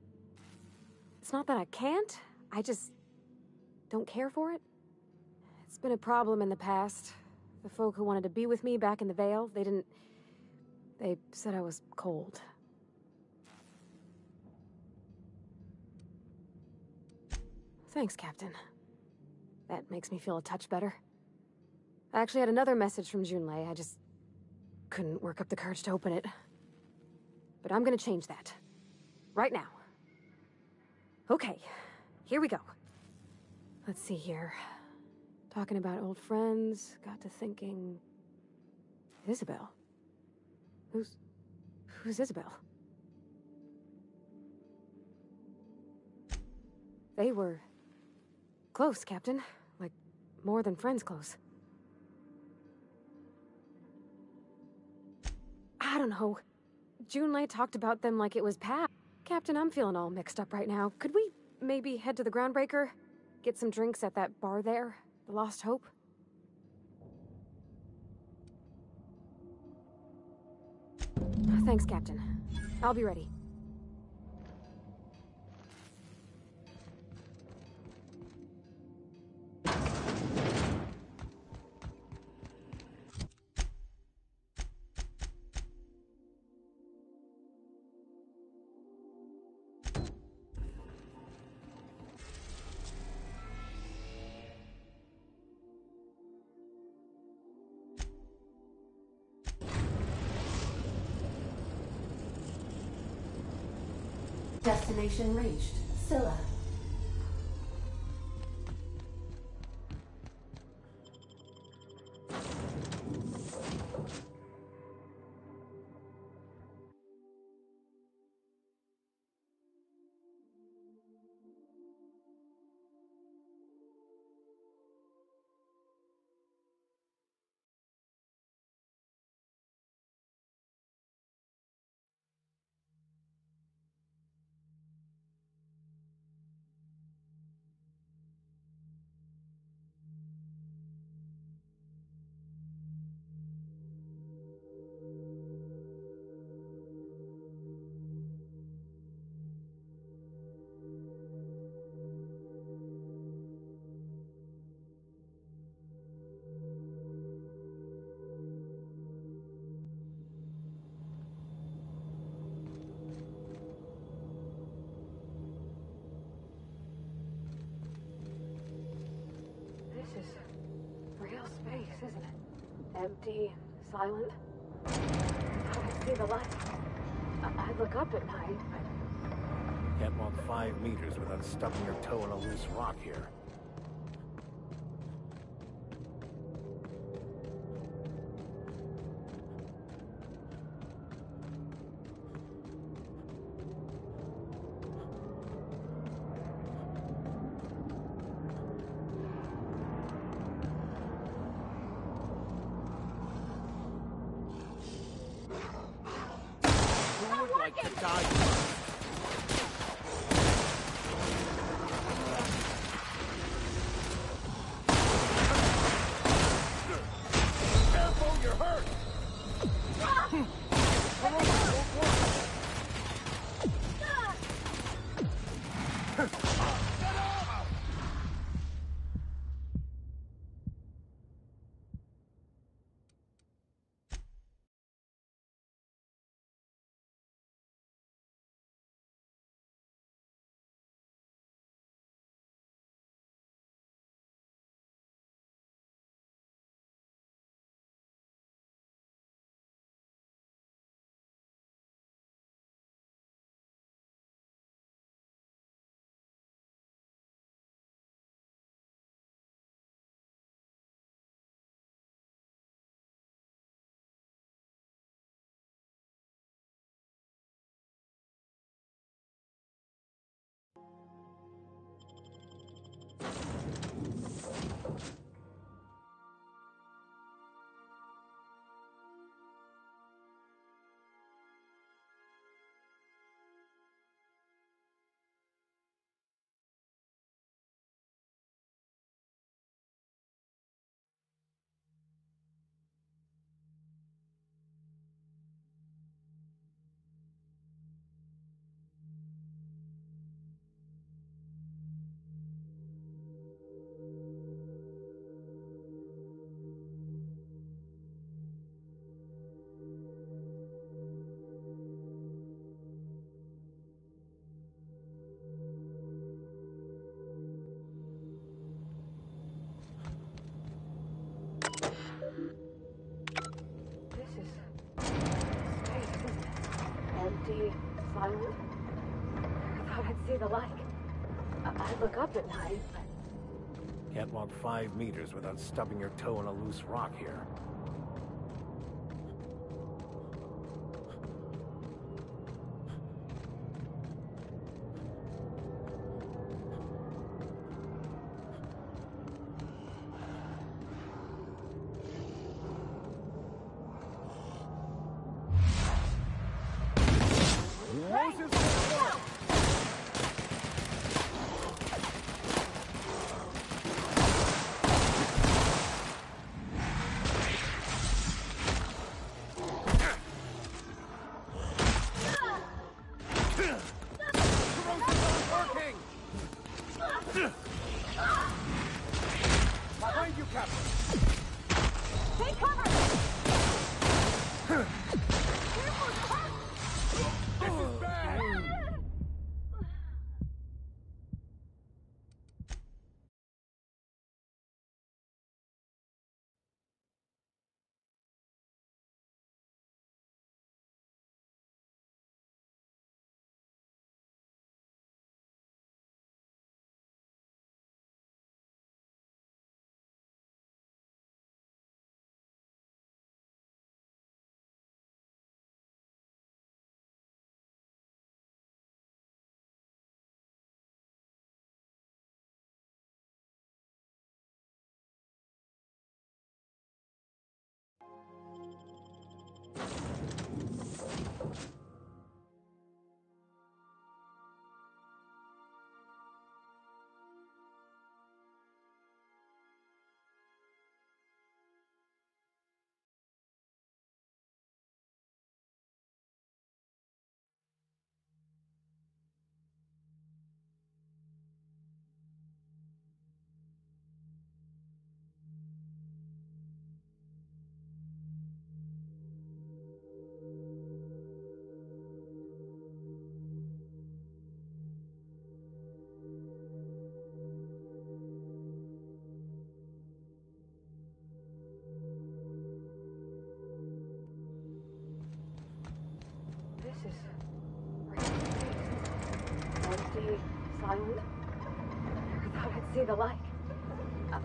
[SPEAKER 7] It's not that I can't, I just don't care for it. It's been a problem in the past. The folk who wanted to be with me back in the Vale, they said I was cold. Thanks, Captain. That makes me feel a touch better. I actually had another message from Junlei. I just couldn't work up the courage to open it. But I'm gonna change that. Right now. Okay, here we go. Let's see here. Talking about old friends, got to thinking... Isabel? Who's Isabel? They were... close, Captain. Like, more than friends close. I don't know. Junlei talked about them like it was past. Captain, I'm feeling all mixed up right now. Could we maybe head to the Groundbreaker? Get some drinks at that bar there? The Lost Hope? Thanks, Captain. I'll be ready.
[SPEAKER 18] Destination reached. Scylla.
[SPEAKER 7] This is real space, isn't it? Empty, silent. I thought I'd see the light. I'd look up at night, but...
[SPEAKER 3] Can't walk 5 meters without stubbing your toe in a loose rock here. Who would like to die first? Careful, you're hurt!
[SPEAKER 7] Empty, silent. I thought I'd see the light. I'd look up at night, but...
[SPEAKER 3] Can't walk 5 meters without stubbing your toe in a loose rock here. Behind you, Captain!
[SPEAKER 7] Take cover!
[SPEAKER 3] This is bad!
[SPEAKER 7] This is really empty, silent. I thought I'd see the light.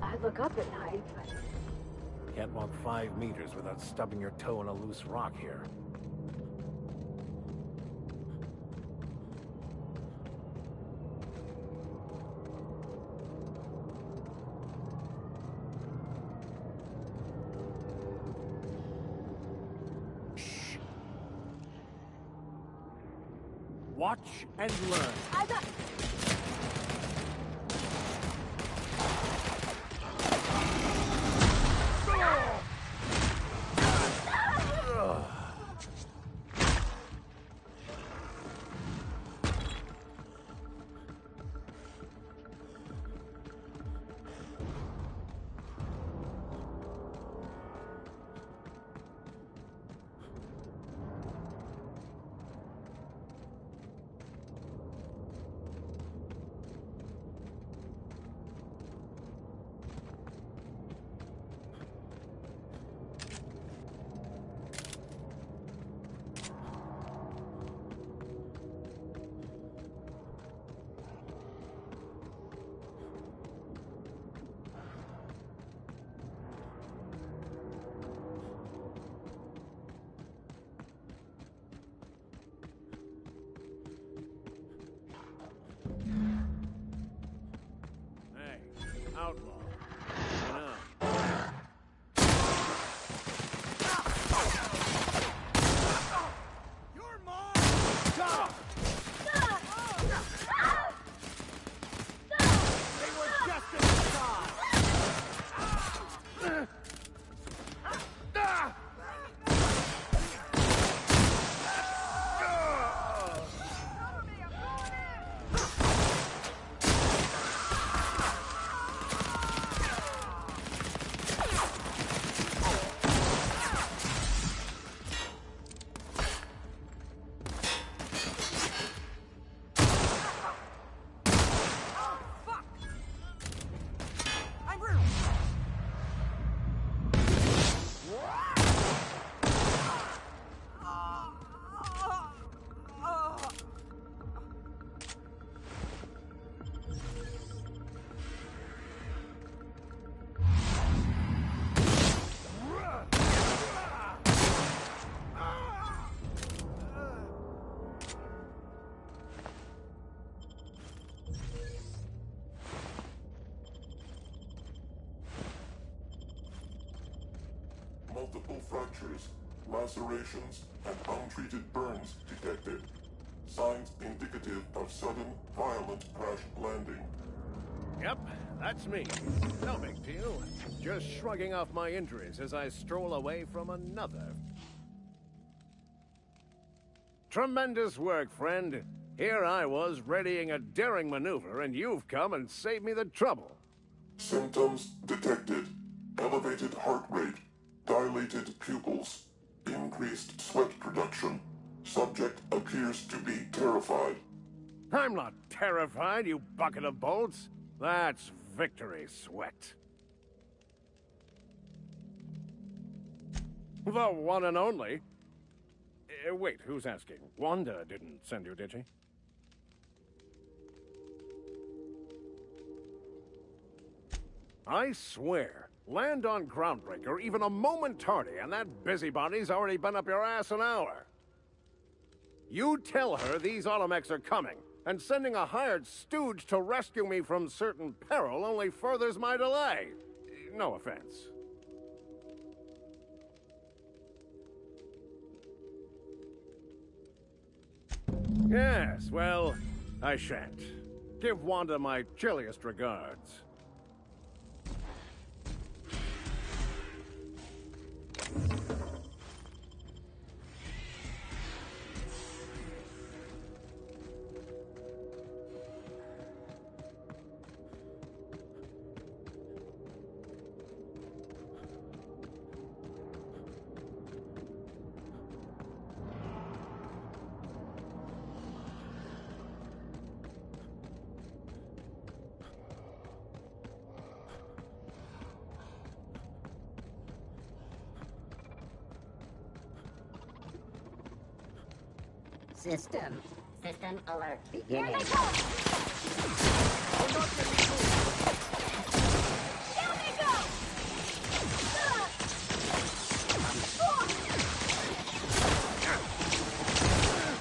[SPEAKER 7] I'd look up at night, but...
[SPEAKER 3] Can't walk 5 meters without stubbing your toe in a loose rock here. Watch and learn.
[SPEAKER 7] I got...
[SPEAKER 3] Outlaw.
[SPEAKER 15] You're mine!
[SPEAKER 3] They were just in time!
[SPEAKER 20] Multiple fractures, lacerations, and untreated burns detected. Signs indicative of sudden, violent crash landing.
[SPEAKER 3] Yep, that's me. No big deal. Just shrugging off my injuries as I stroll away from another. Tremendous work, friend. Here I was readying a daring maneuver, and you've come and saved me the trouble.
[SPEAKER 20] Symptoms detected. Elevated heart rate, dilated pupils, increased sweat production. Subject appears to be terrified.
[SPEAKER 3] I'm not terrified, you bucket of bolts. That's victory sweat. The one and only. Wait, who's asking? Wanda didn't send you, did she? I swear, land on Groundbreaker even a moment tardy, and that busybody's already been up your ass an hour. You tell her these automechs are coming, and sending a hired stooge to rescue me from certain peril only furthers my delay. No offense. Yes, well, I shan't. Give Wanda my chilliest regards.
[SPEAKER 8] System alert beginning. Here they go! Down they go!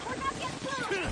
[SPEAKER 8] We're not getting through!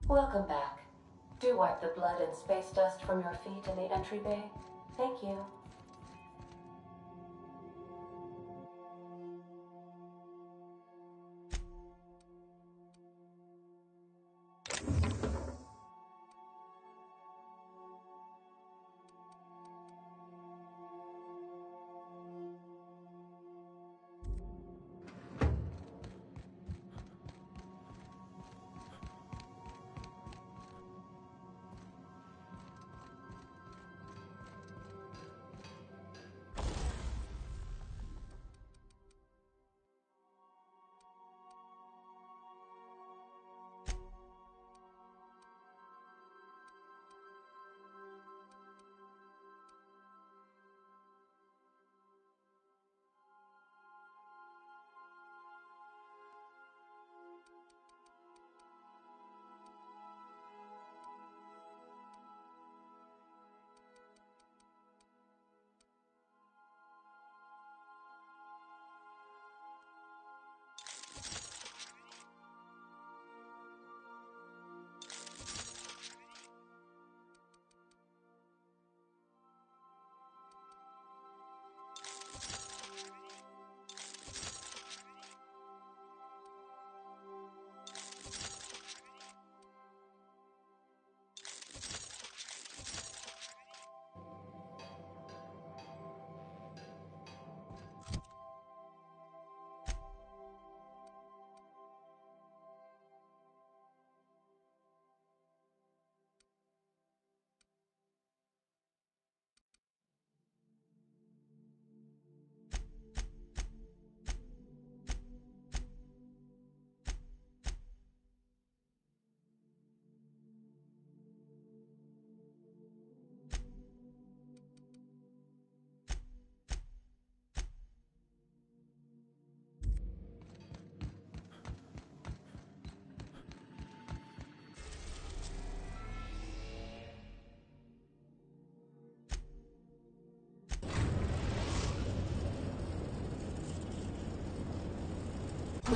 [SPEAKER 18] Welcome back. Do wipe the blood and space dust from your feet in the entry bay. Thank you.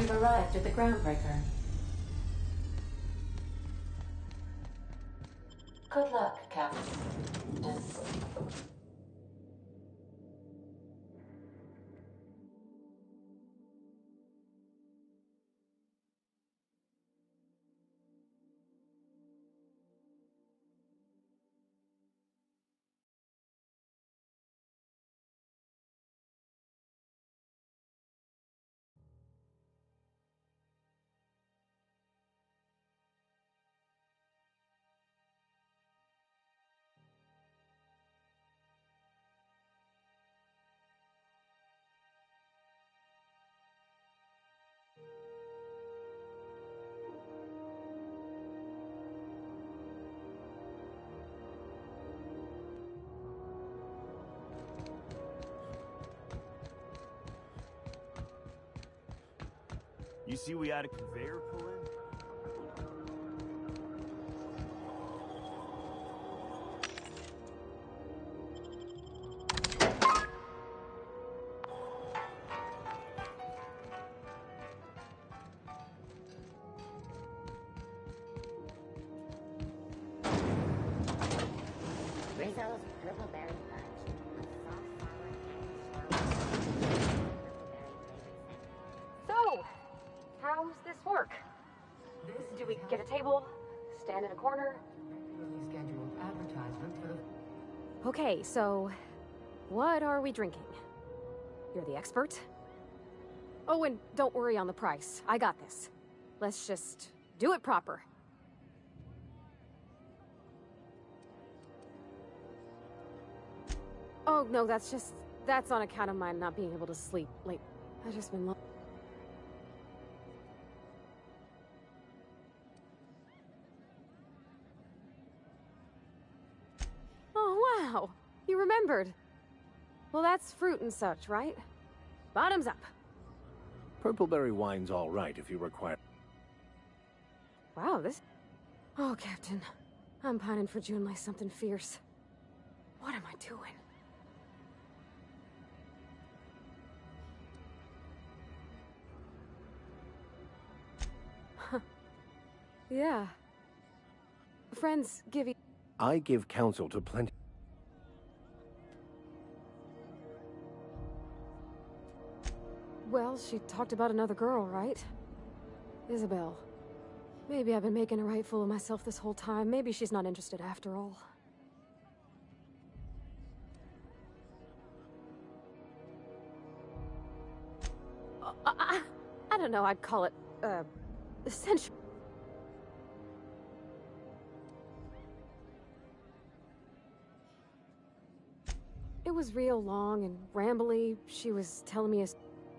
[SPEAKER 18] We've arrived at the groundbreaker. Good luck, Captain.
[SPEAKER 14] You see we had a conveyor pull in?
[SPEAKER 8] Rizzo's purple berry punch.
[SPEAKER 7] So, how's this work? Do we get a table? Stand in a corner?
[SPEAKER 1] Scheduled advertisement for the...
[SPEAKER 7] Okay, so what are we drinking? You're the expert? Oh, and don't worry on the price. I got this. Let's just do it proper. Oh, no, that's on account of my not being able to sleep late. I've just been Oh, wow. You remembered. Well, that's fruit and such, right? Bottoms up.
[SPEAKER 3] Purpleberry wine's all right if you require...
[SPEAKER 7] Wow, this... Oh, Captain. I'm pining for June like something fierce. What am I doing? Yeah. Friends give you...
[SPEAKER 3] I give counsel to plenty...
[SPEAKER 7] Well, she talked about another girl, right? Isabel. Maybe I've been making a right fool of myself this whole time. Maybe she's not interested after all. I don't know, I'd call it, essential. It was real long and rambly. She was telling me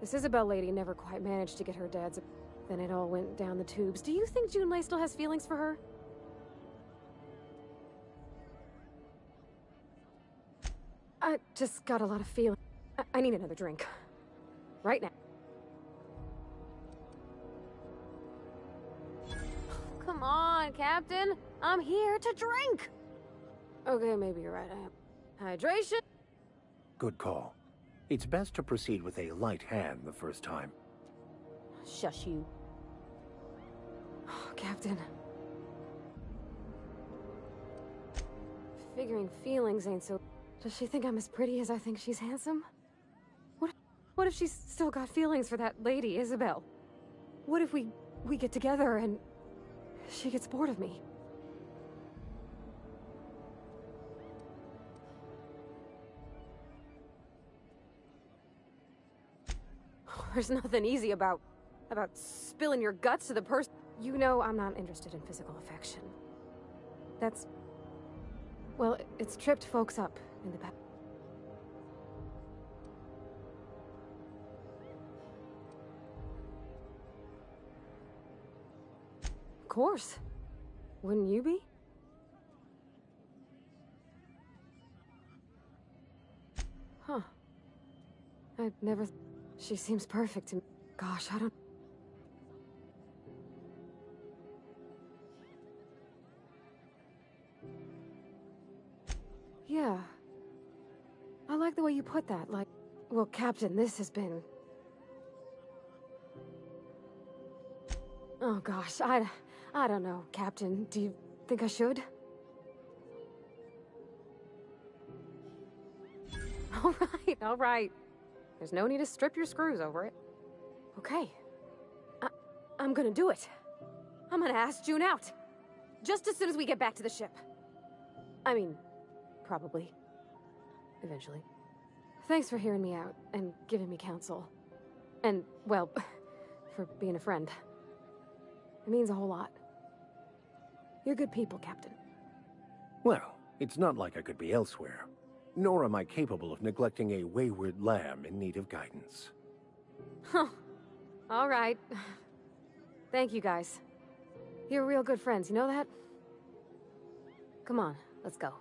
[SPEAKER 7] this Isabel lady never quite managed to get her dad's... Then it all went down the tubes. Do you think Junlei still has feelings for her? I just got a lot of feeling. I need another drink. Right now. Come on, Captain. I'm here to drink. Okay, maybe you're right. I am. Hydration?
[SPEAKER 3] Good call. It's best to proceed with a light hand the first time.
[SPEAKER 7] Shush you. Oh, Captain. Figuring feelings ain't so... Does she think I'm as pretty as I think she's handsome? What if she's still got feelings for that lady, Isabel? What if we get together and she gets bored of me? There's nothing easy about spilling your guts to the person. You know I'm not interested in physical affection. That's... Well, it's tripped folks up in the past. Of course. Wouldn't you be? Huh. I'd never... She seems perfect to me. Gosh, I don't... Yeah. I like the way you put that, like... Well, Captain, this has been... Oh gosh, I don't know, Captain. Do you think I should? All right. There's no need to strip your screws over it. Okay. I'm gonna do it. I'm gonna ask June out. Just as soon as we get back to the ship. I mean, probably. Eventually. Thanks for hearing me out and giving me counsel. And, well, for being a friend. It means a whole lot. You're good people, Captain.
[SPEAKER 3] Well, it's not like I could be elsewhere. Nor am I capable of neglecting a wayward lamb in need of guidance.
[SPEAKER 7] Huh. All right. Thank you, guys. You're real good friends, you know that? Come on, let's go.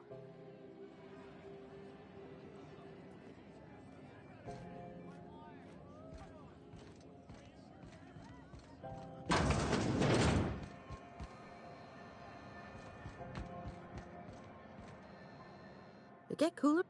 [SPEAKER 6] It get cooler?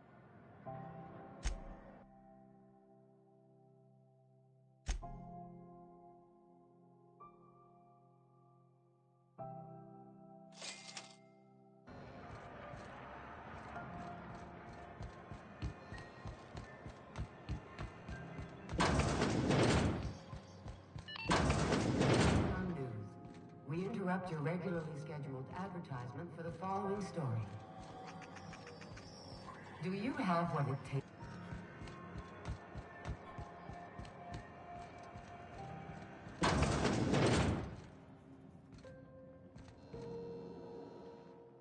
[SPEAKER 1] We interrupt your regularly scheduled advertisement for the following story. Do you have what it takes?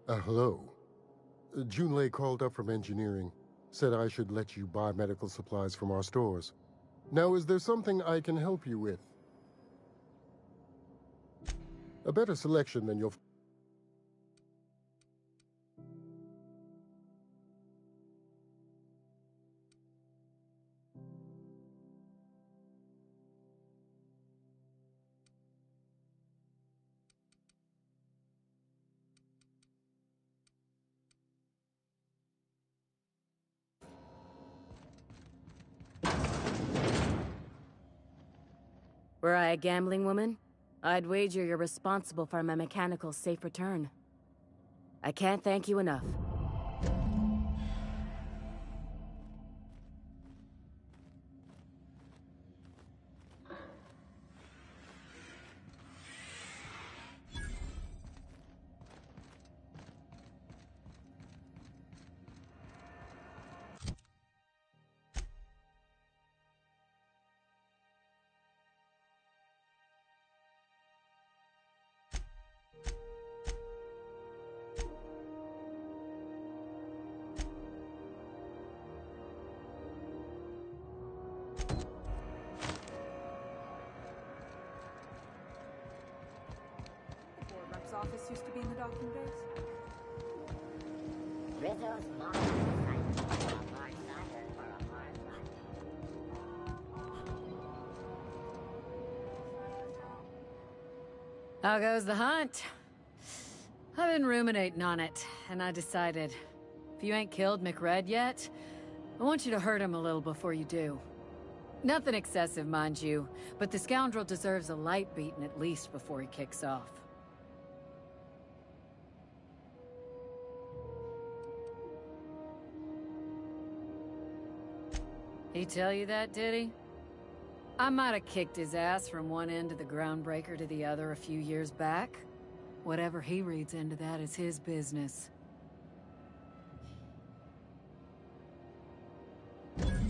[SPEAKER 21] Hello. Junlei called up from engineering. Said I should let you buy medical supplies from our stores. Now, is there something I can help you with? A better selection than you'll...
[SPEAKER 6] Were I a gambling woman, I'd wager you're responsible for my mechanical safe return. I can't thank you enough.
[SPEAKER 13] Office used to be in the docking bays.
[SPEAKER 8] Rizzo's mom decided to be a hard-sider for a hard life.
[SPEAKER 22] How goes the hunt? I've been ruminating on it, and I decided, if you ain't killed McRed yet, I want you to hurt him a little before you do. Nothing excessive, mind you, but the scoundrel deserves a light beating at least before he kicks off. He tell you that, did he? I might have kicked his ass from one end of the groundbreaker to the other a few years back. Whatever he reads into that is his business.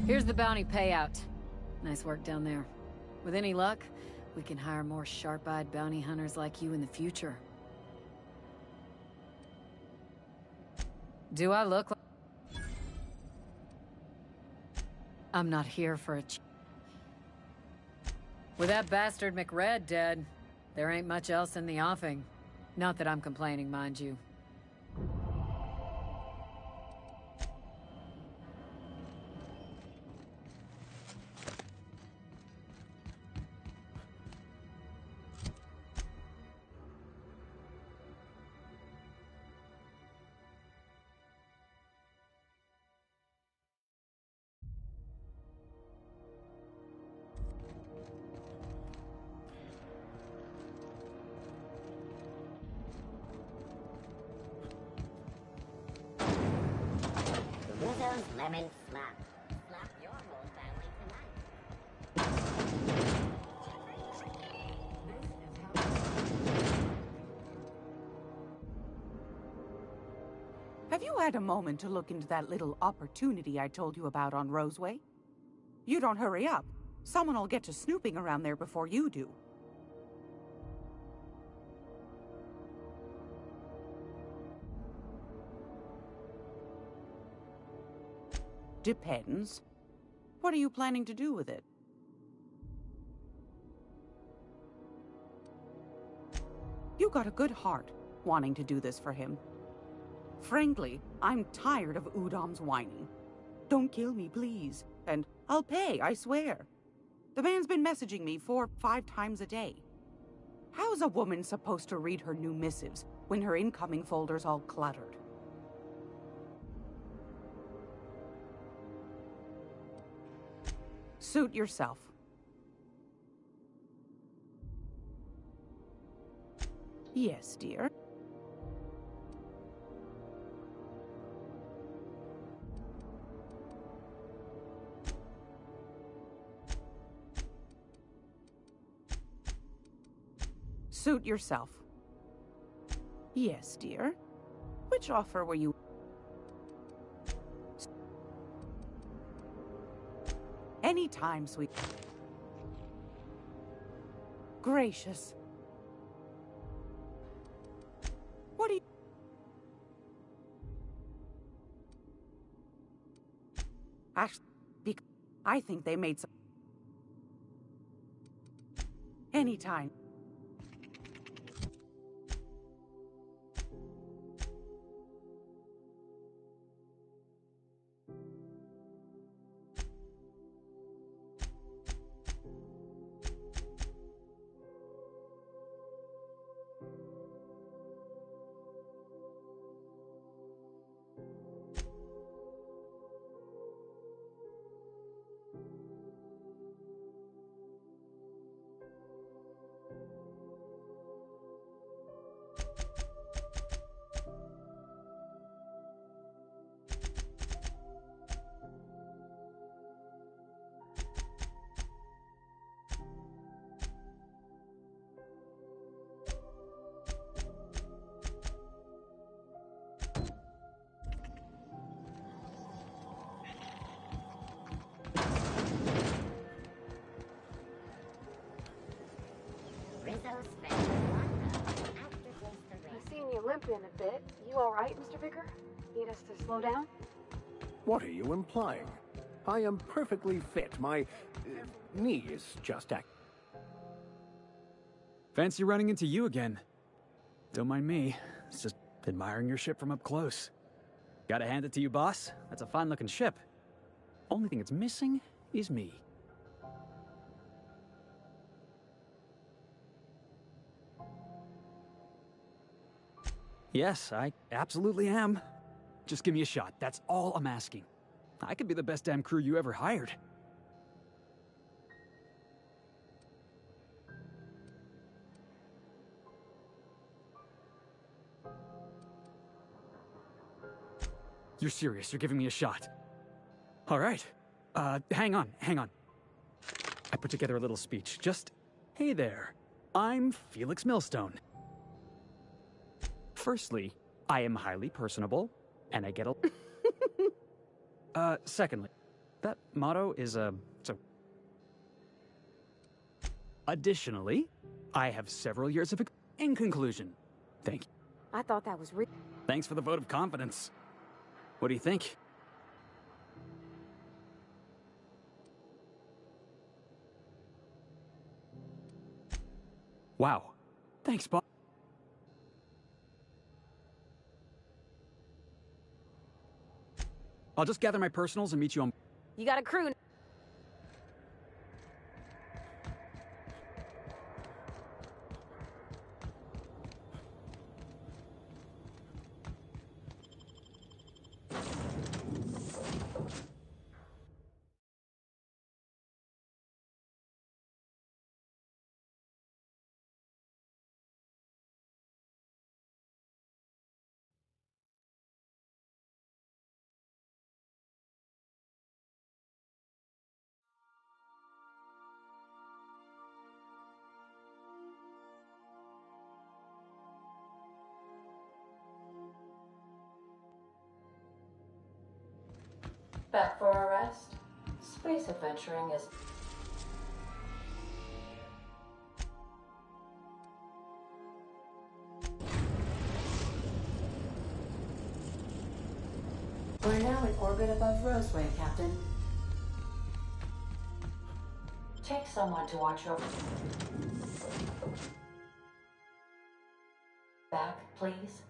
[SPEAKER 22] Here's the bounty payout. Nice work down there. With any luck, we can hire more sharp-eyed bounty hunters like you in the future. Do I look like... I'm not here for a With that bastard McRed dead, there ain't much else in the offing. Not that I'm complaining, mind you.
[SPEAKER 8] Rizzo's Lemon Slap. Slap your whole family tonight.
[SPEAKER 2] Have you had a moment to look into that little opportunity I told you about on Roseway? You don't hurry up. Someone will get to snooping around there before you do. Depends. What are you planning to do with it? You got a good heart, wanting to do this for him. Frankly, I'm tired of Udom's whining. Don't kill me, please. And I'll pay, I swear. The man's been messaging me 4 or 5 times a day. How's a woman supposed to read her new missives when her incoming folder's all cluttered? Suit yourself. Yes, dear. Suit yourself. Yes, dear. Which offer were you? Anytime, sweet. Gracious. What do you... Actually, I think they made some... Anytime.
[SPEAKER 7] I've seen you limping a bit. You all right, Mr. Vicker? Need us to slow down?
[SPEAKER 3] What are you implying? I am perfectly fit. My knee is just
[SPEAKER 4] Fancy running into you again. Don't mind me. It's just admiring your ship from up close. Gotta hand it to you, boss. That's a fine-looking ship. Only thing it's missing is me. Yes, I absolutely am. Just give me a shot. That's all I'm asking. I could be the best damn crew you ever hired. You're serious. You're giving me a shot. All right. Hang on. I put together a little speech. Just, hey there. I'm Felix Millstone. Firstly, I am highly personable, and I get a... secondly, that motto is, Additionally, I have several years of... In conclusion, thank you.
[SPEAKER 7] I thought that was
[SPEAKER 4] Thanks for the vote of confidence. What do you think? Wow. Thanks, Bob. I'll just gather my personals and meet you on...
[SPEAKER 7] You got a crew.
[SPEAKER 18] Back for a rest? Space adventuring is... We're now in orbit above Roseway, Captain. Take someone to watch over... Back, please.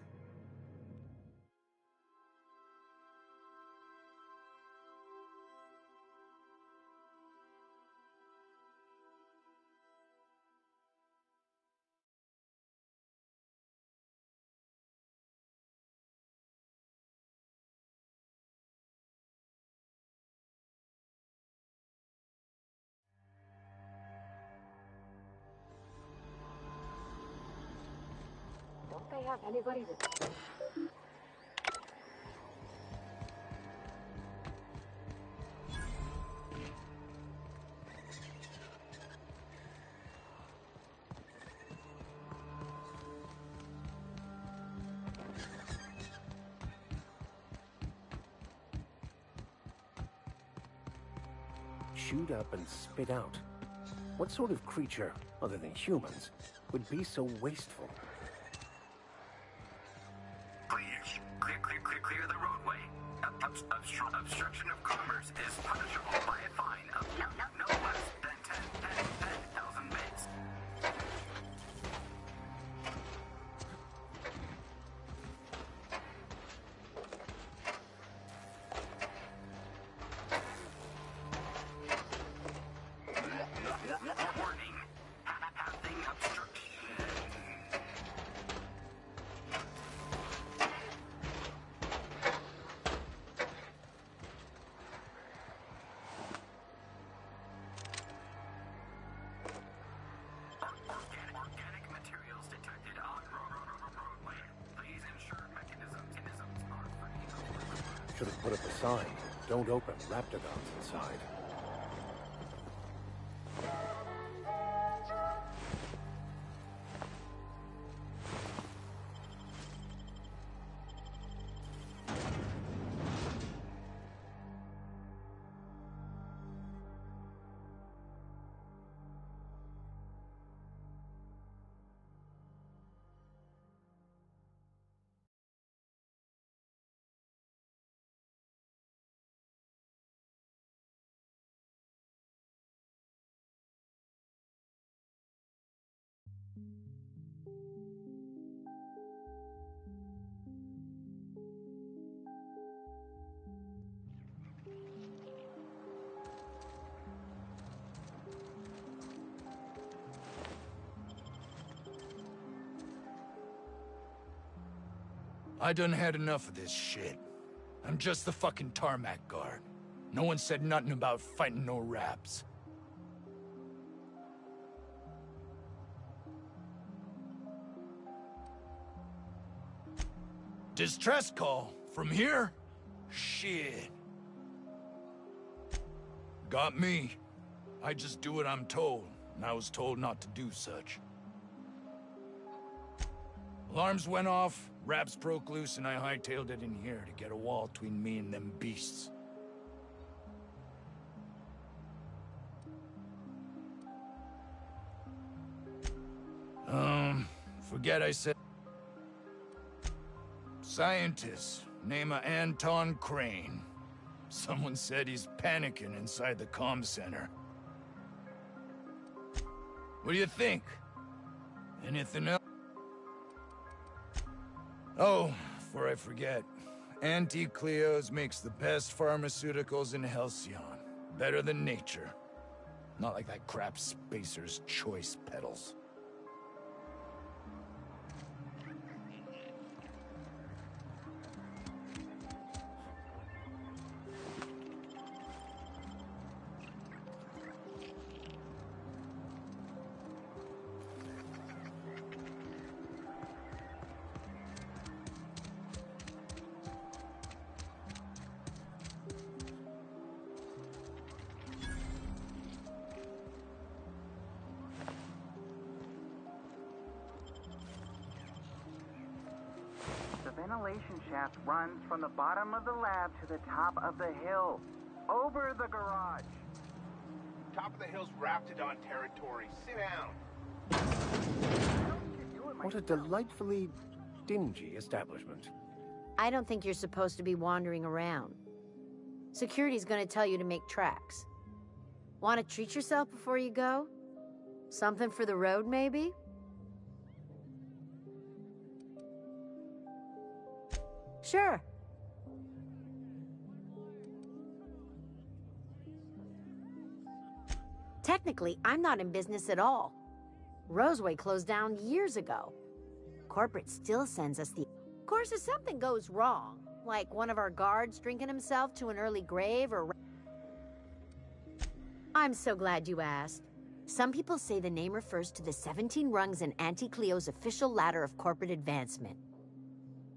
[SPEAKER 7] Don't they have anybody to...
[SPEAKER 3] Shoot up and spit out. What sort of creature, other than humans, would be so wasteful?
[SPEAKER 9] Clear the roadway. Obstruction of commerce is punishable by a fine of no less than 10,000 bits. Warning. Passing obstruction. Organic materials detected on roadway. Please ensure mechanisms are free.
[SPEAKER 3] Should have put up a sign. Don't open Raptidons inside.
[SPEAKER 10] I done had enough of this shit. I'm just the fucking tarmac guard. No one said nothing about fighting no raps. Distress call? From here? Shit. Got me. I just do what I'm told, and I was told not to do such. Alarms went off, raps broke loose, and I hightailed it in here to get a wall between me and them beasts. Forget I said... Scientist, name of Anton Crane. Someone said he's panicking inside the comm center. What do you think? Anything else? Oh, before I forget, Auntie Cleo's makes the best pharmaceuticals in Halcyon. Better than nature. Not like that crap Spacer's Choice pedals.
[SPEAKER 5] ventilation shaft runs from the bottom of the lab to the top of the hill. Over the garage.
[SPEAKER 14] Top of the hill's Raptidon territory. Sit down.
[SPEAKER 3] What a delightfully dingy establishment.
[SPEAKER 11] I don't think you're supposed to be wandering around. Security's gonna tell you to make tracks. Want to treat yourself before you go? Something for the road, maybe? Sure. Technically, I'm not in business at all. Roseway closed down years ago. Corporate still sends us the... Of course, if something goes wrong, like one of our guards drinking himself to an early grave or... I'm so glad you asked. Some people say the name refers to the 17 rungs in Auntie Cleo's official ladder of corporate advancement.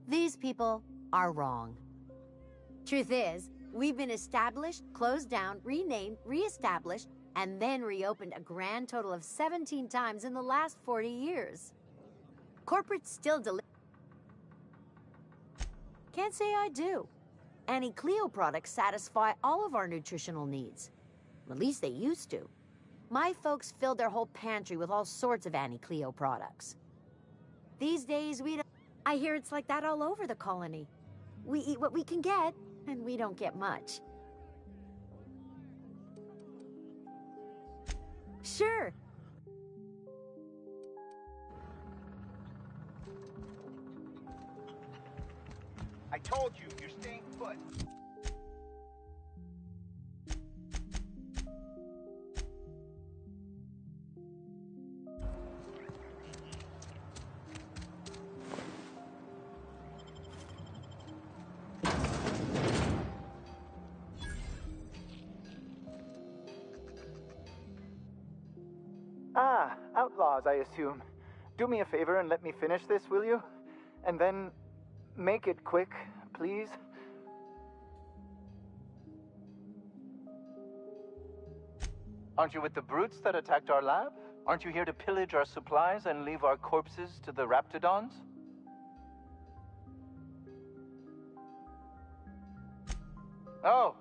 [SPEAKER 11] These people are wrong. Truth is, we've been established, closed down, renamed, re-established, and then reopened a grand total of 17 times in the last 40 years. Corporate still Can't say I do. Auntie Cleo products satisfy all of our nutritional needs. At least they used to. My folks filled their whole pantry with all sorts of Auntie Cleo products. These days, we don't... I hear it's like that all over the colony. We eat what we can get, and we don't get much. Sure.
[SPEAKER 14] I told you, you're staying put.
[SPEAKER 12] Ah, outlaws, I assume. Do me a favor and let me finish this, will you? And then make it quick, please. Aren't you with the brutes that attacked our lab? Aren't you here to pillage our supplies and leave our corpses to the Raptidons? Oh,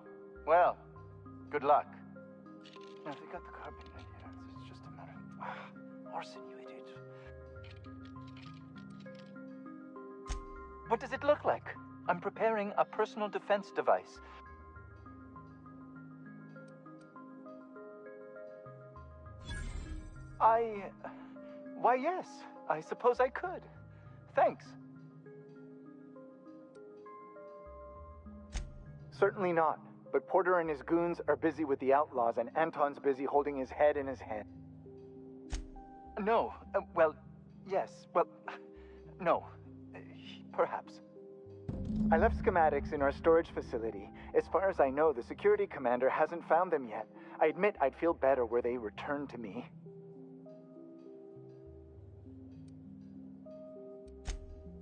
[SPEAKER 12] well, good luck. Now, they got the carbon in here. It's just a matter of... arson, you idiot. What does it look like? I'm preparing a personal defense device. Why, yes. I suppose I could. Thanks. Certainly not. But Porter and his goons are busy with the outlaws, and Anton's busy holding his head in his hand. No. Well, yes. Well, no. Perhaps. I left schematics in our storage facility. As far as I know, the security commander hasn't found them yet. I admit I'd feel better were they returned to me.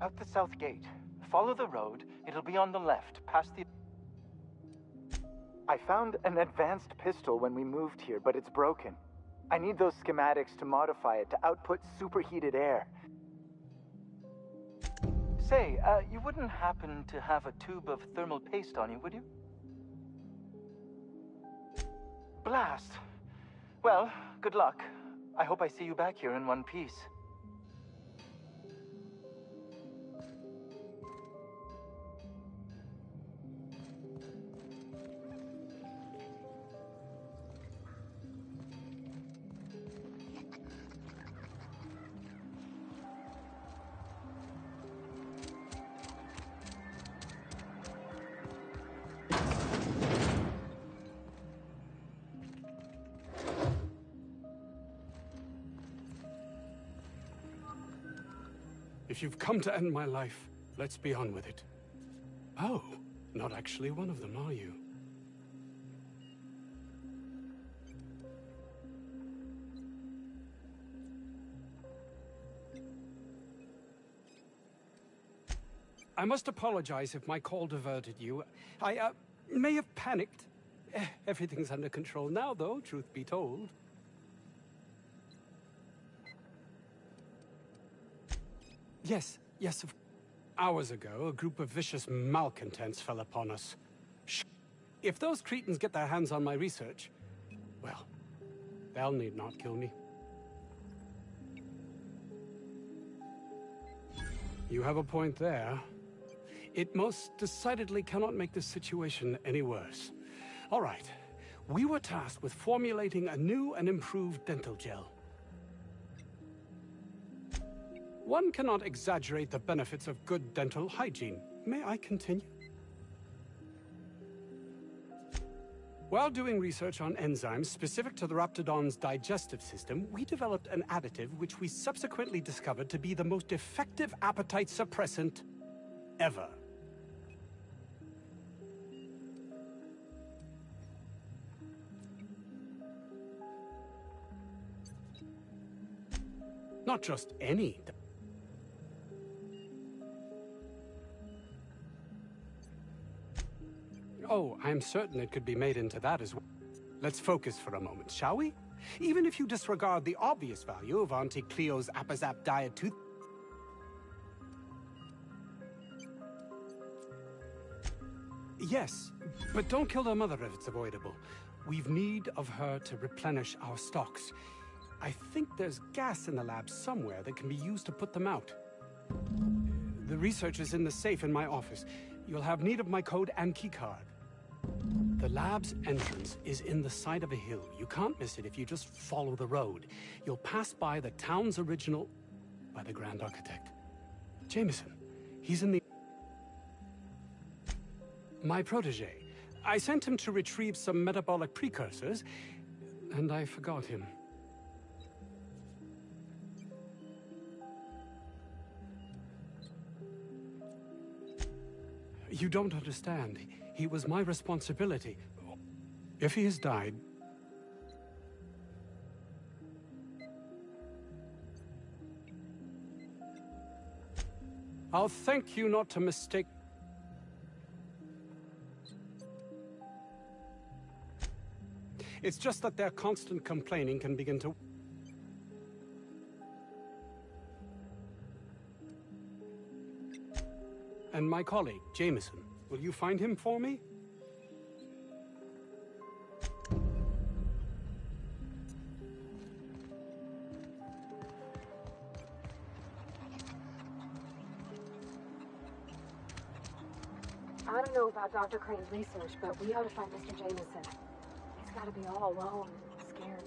[SPEAKER 12] Out the south gate. Follow the road. It'll be on the left, past the... I found an advanced pistol when we moved here, but it's broken. I need those schematics to modify it to output superheated air. Say, you wouldn't happen to have a tube of thermal paste on you, would you? Blast. Well, good luck. I hope I see you back here in one piece.
[SPEAKER 23] If you've come to end my life, let's be on with it. Oh, not actually one of them, are you? I must apologize if my call diverted you. I may have panicked. Everything's under control now, though, truth be told. Yes. hours ago, a group of vicious malcontents fell upon us. If those cretins get their hands on my research, well, they'll need not kill me. You have a point there. It most decidedly cannot make the situation any worse. All right. We were tasked with formulating a new and improved dental gel. One cannot exaggerate the benefits of good dental hygiene. May I continue? While doing research on enzymes specific to the Raptidon's digestive system, we developed an additive which we subsequently discovered to be the most effective appetite suppressant ever. Not just any. Oh, I'm certain it could be made into that as well. Let's focus for a moment, shall we? Even if you disregard the obvious value of Auntie Cleo's Appazap diet tooth... Yes, but don't kill their mother if it's avoidable. We've need of her to replenish our stocks. I think there's gas in the lab somewhere that can be used to put them out. The research is in the safe in my office. You'll have need of my code and keycard. The lab's entrance is in the side of a hill. You can't miss it if you just follow the road. You'll pass by the town's original... by the Grand Architect. Jameson. He's in the... My protege. I sent him to retrieve some metabolic precursors, and I forgot him. You don't understand. He was my responsibility. If he has died... I'll thank you not to mistake... It's just that their constant complaining can begin to... And my colleague, Jameson, will you find him for me?
[SPEAKER 7] I don't know about Dr. Crane's research, but we ought to find Mr. Jameson. He's got to be all alone and scared.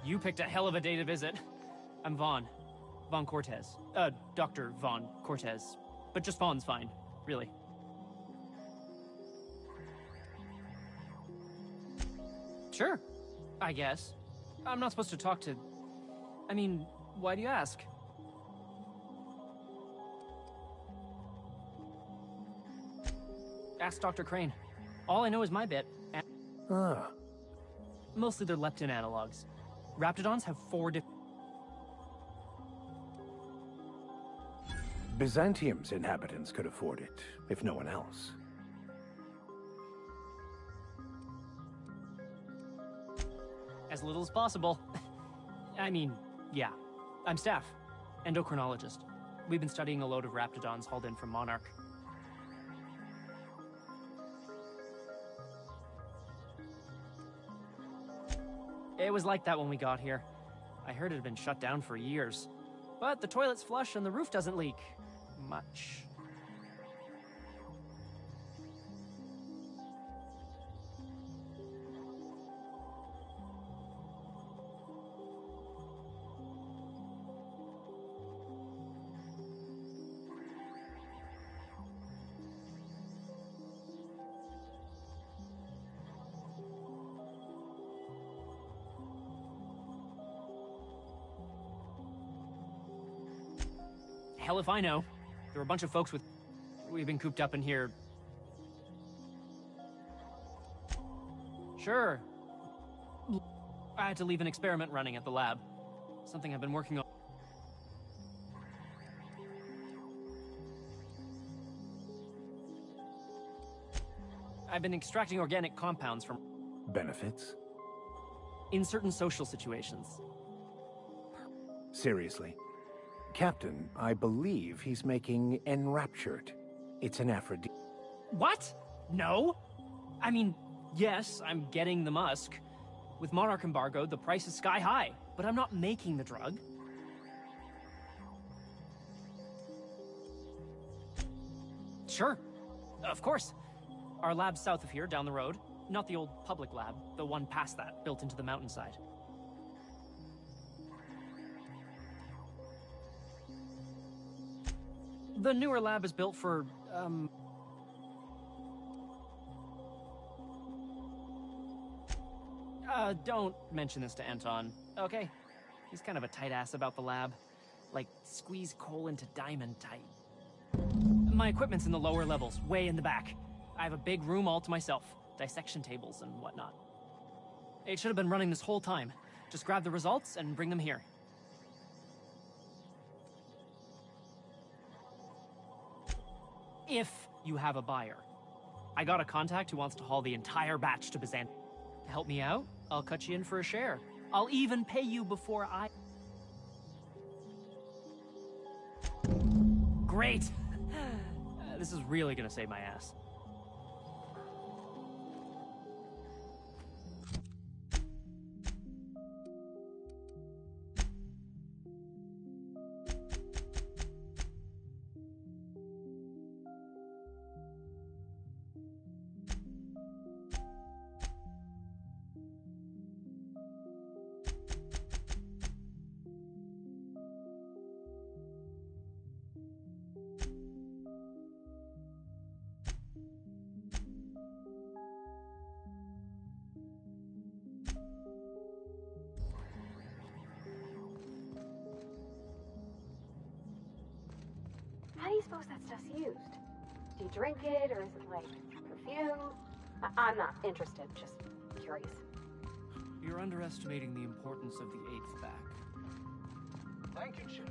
[SPEAKER 16] You picked a hell of a day to visit. I'm Vaughn. Vaughn Cortez. Dr. Vaughn Cortez. But just Vaughn's fine, really. Sure, I guess. I'm not supposed to talk to... I mean, why do you ask? Ask Dr. Crane. All I know is my bit. Mostly they're leptin analogs. Raptidons have 4 different...
[SPEAKER 3] Byzantium's inhabitants could afford it, if no one else.
[SPEAKER 16] As little as possible. I mean, yeah. I'm staff. Endocrinologist. We've been studying a load of Raptidons hauled in from Monarch. It was like that when we got here. I heard it had been shut down for years. But the toilet's flush and the roof doesn't leak. Much. Hell if I know. There were a bunch of folks with... We've been cooped up in here. Sure. I had to leave an experiment running at the lab. Something I've been working on. I've been extracting organic compounds from...
[SPEAKER 15] Benefits?
[SPEAKER 16] In certain social situations.
[SPEAKER 15] Seriously. Captain, I believe he's making Enraptured. It's an Aphrodite.
[SPEAKER 16] What? No? I mean, yes, I'm getting the musk. With Monarch embargo, the price is sky high, but I'm not making the drug. Sure. Of course. Our lab's south of here, down the road. Not the old public lab, the one past that, built into the mountainside. The newer lab is built for, don't mention this to Anton, okay? He's kind of a tight ass about the lab. Like, squeeze coal into diamond tight. My equipment's in the lower levels, way in the back. I have a big room all to myself, dissection tables and whatnot. It should have been running this whole time. Just grab the results and bring them here. If you have a buyer. I got a contact who wants to haul the entire batch to Byzantium. To help me out, I'll cut you in for a share. I'll even pay you before I... Great! This is really gonna save my ass.
[SPEAKER 7] How do you suppose that stuff's used? Do you drink it, or is it like perfume? I'm not interested, just curious.
[SPEAKER 16] You're underestimating the importance of the 8th back.
[SPEAKER 14] Thank you, Chip.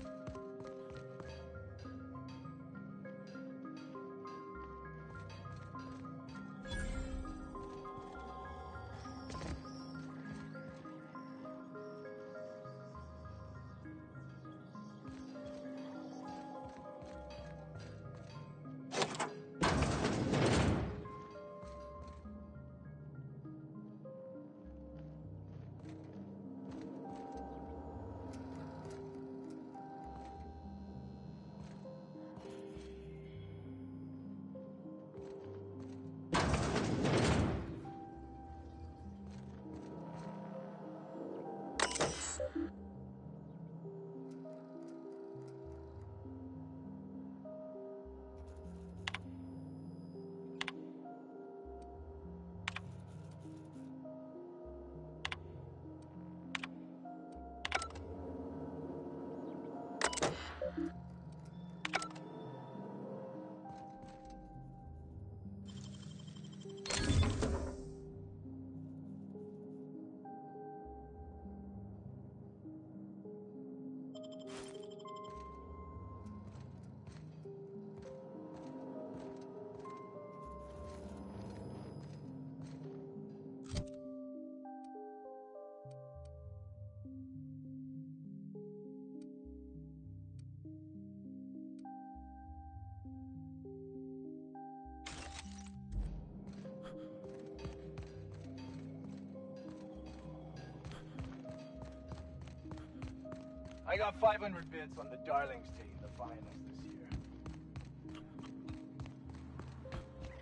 [SPEAKER 14] I got 500 bits on the Darlings team, the finals this year.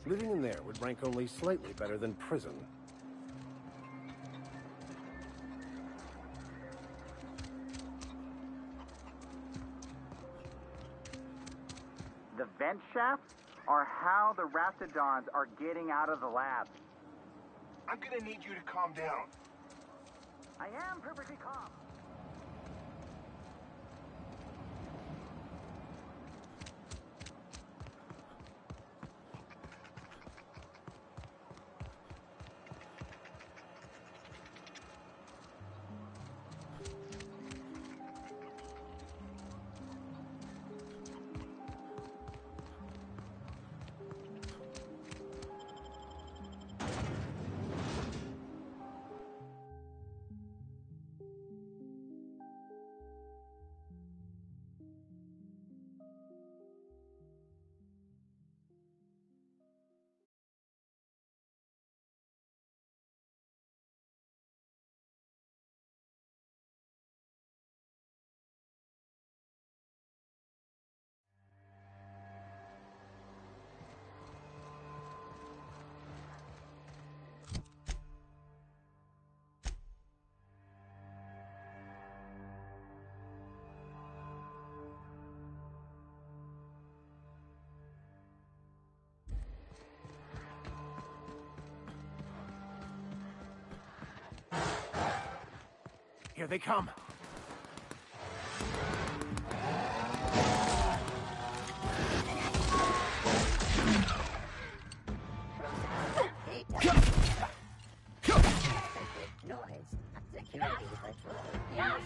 [SPEAKER 3] Living in there would rank only slightly better than prison.
[SPEAKER 17] The vent shafts are how the Raptidons are getting out of the lab.
[SPEAKER 14] I'm gonna need you to calm down.
[SPEAKER 17] I am perfectly calm.
[SPEAKER 3] Here they come.
[SPEAKER 8] Noise. Security patrol. Yes.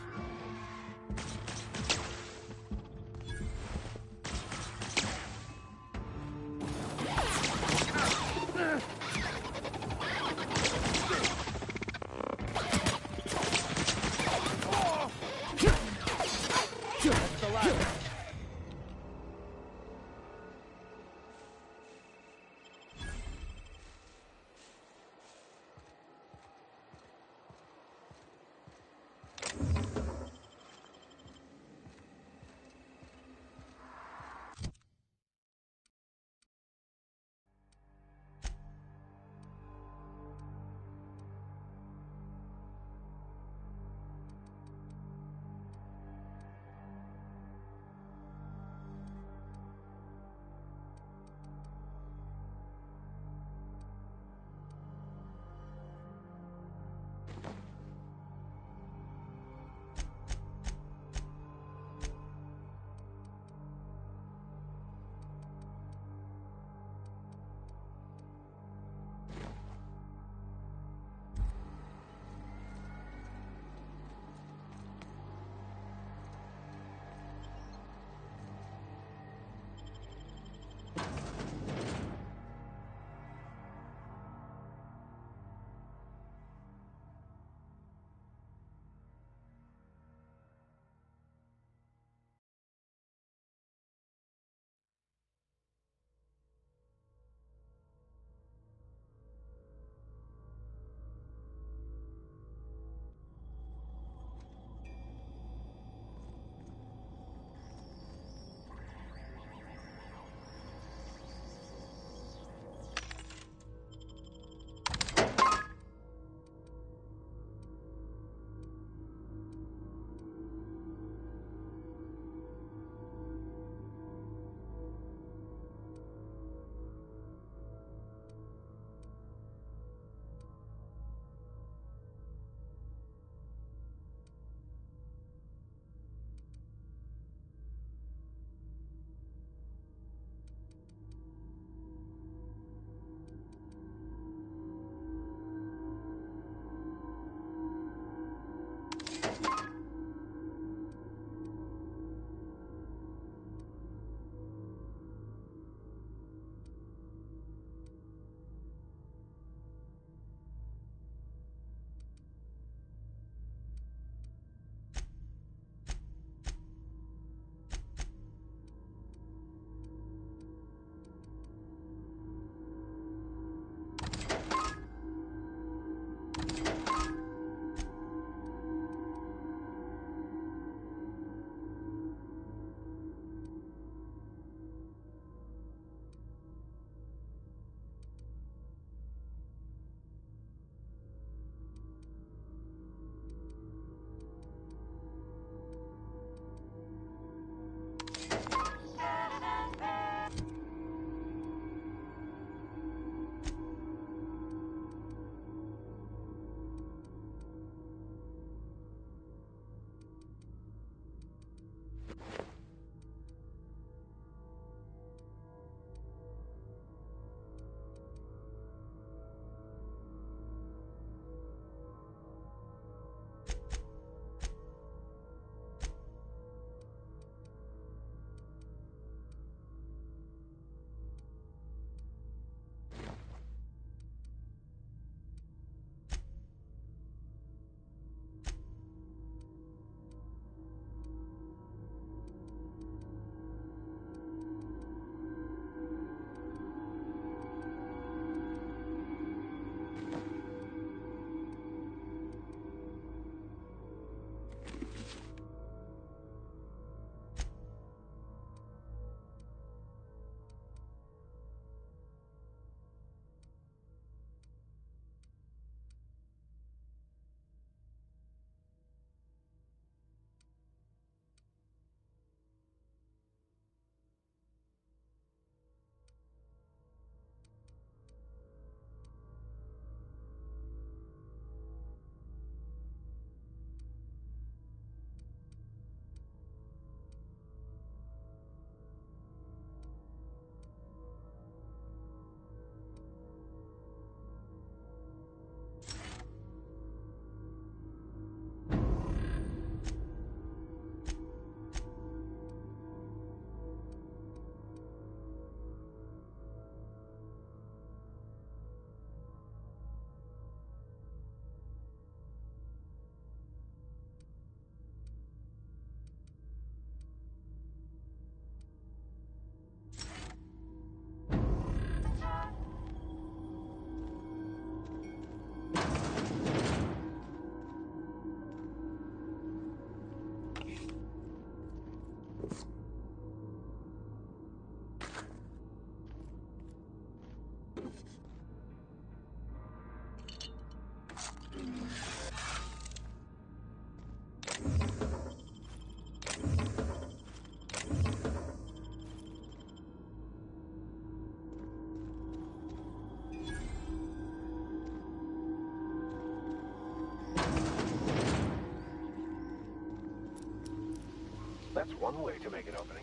[SPEAKER 15] That's one way to make an opening.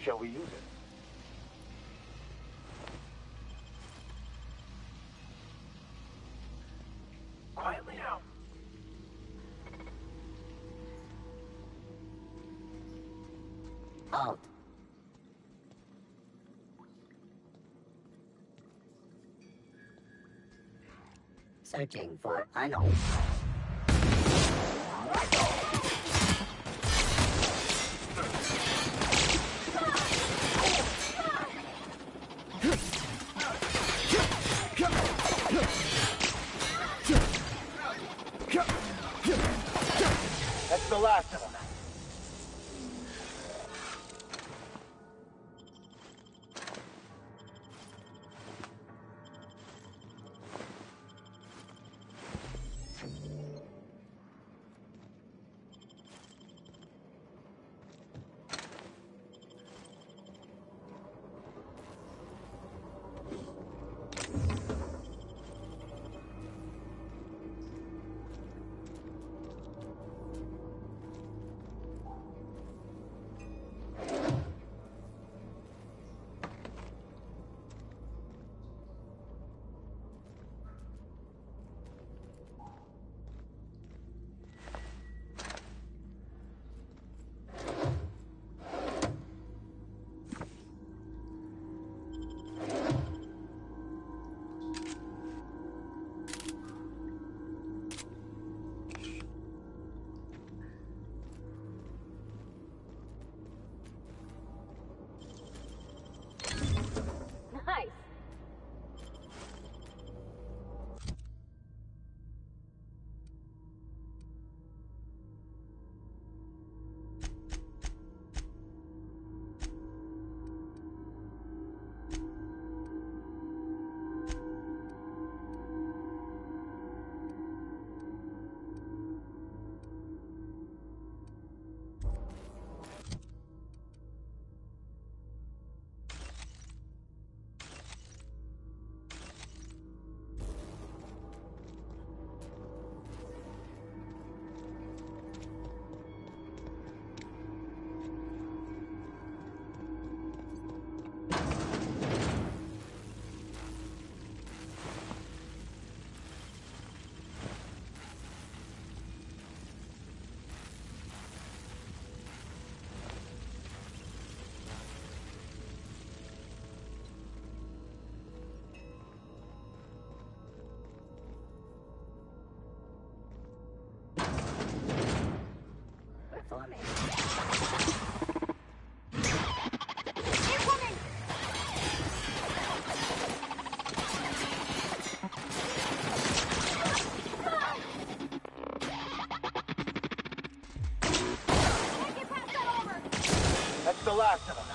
[SPEAKER 15] Shall we use it?
[SPEAKER 9] Quietly now.
[SPEAKER 8] Halt. Searching for unknown.
[SPEAKER 12] That's the last of them.
[SPEAKER 7] Nice.
[SPEAKER 8] Performing.
[SPEAKER 7] Incoming!
[SPEAKER 12] That's the last of them.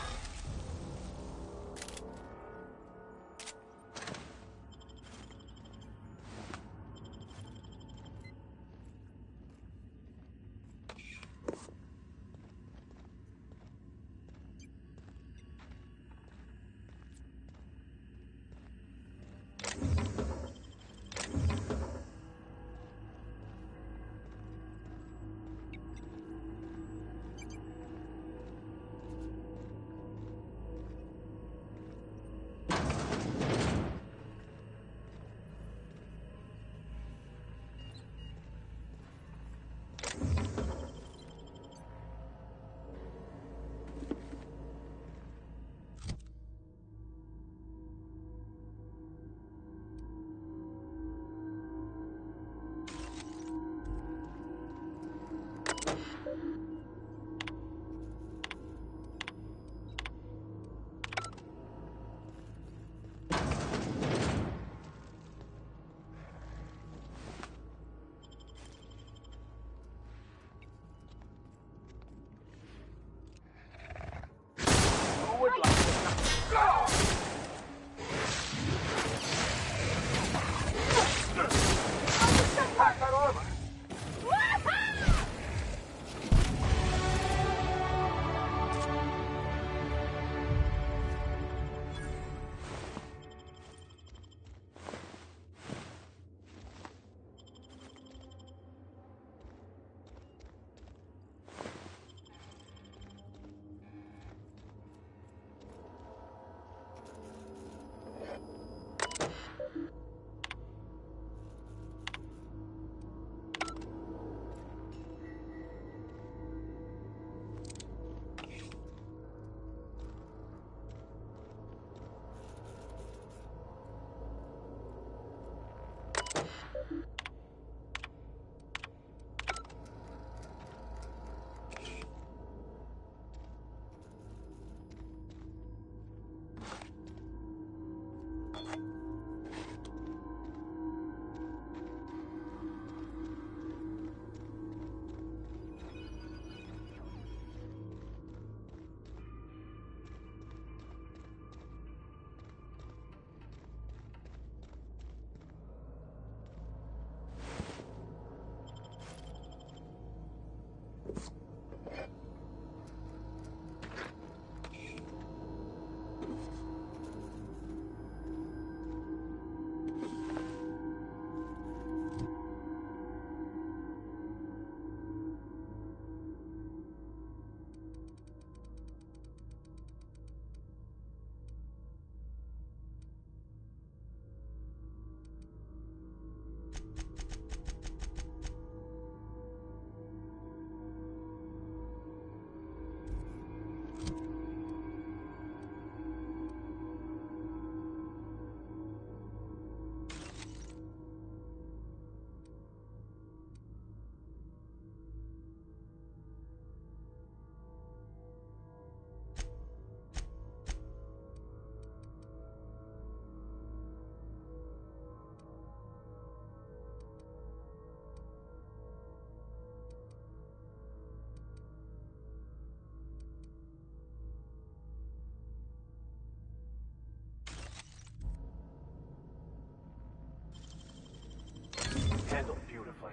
[SPEAKER 12] Handled beautifully.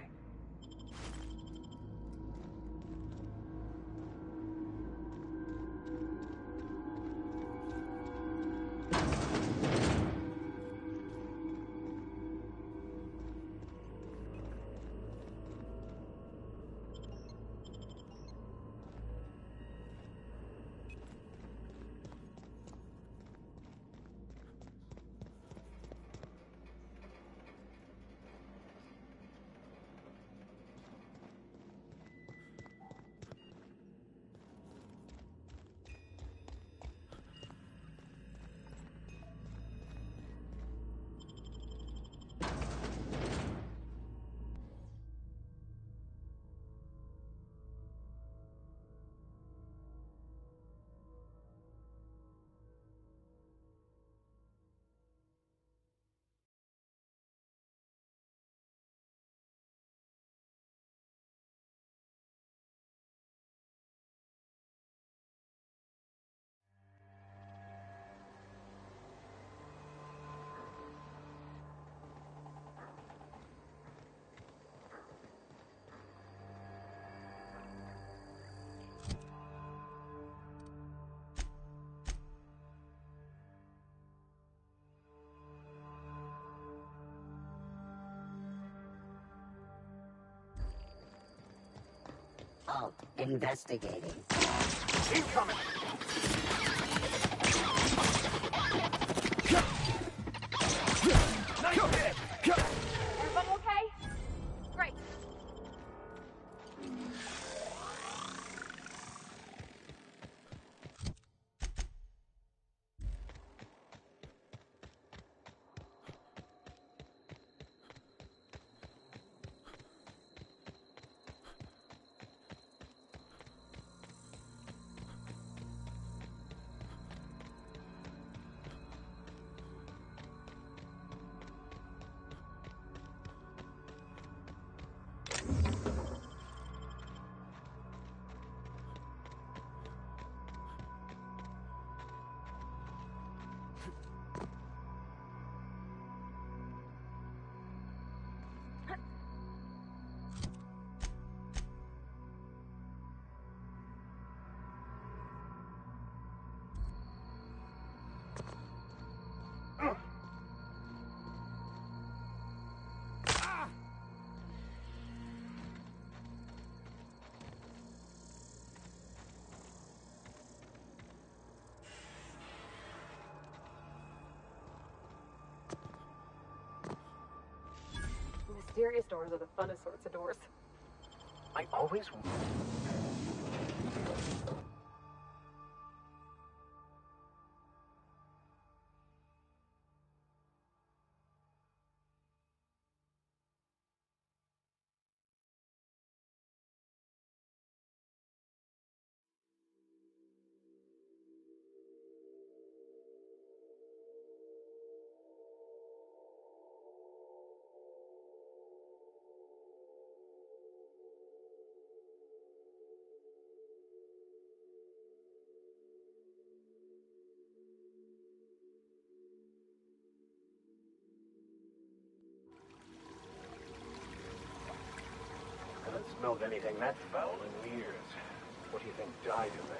[SPEAKER 8] Alt investigating.
[SPEAKER 14] Incoming! Nice hit!
[SPEAKER 7] Everybody okay? Great. Mysterious doors are the funnest sorts of doors.
[SPEAKER 15] I always... haven't smelled anything that foul in years. What do you think died in there?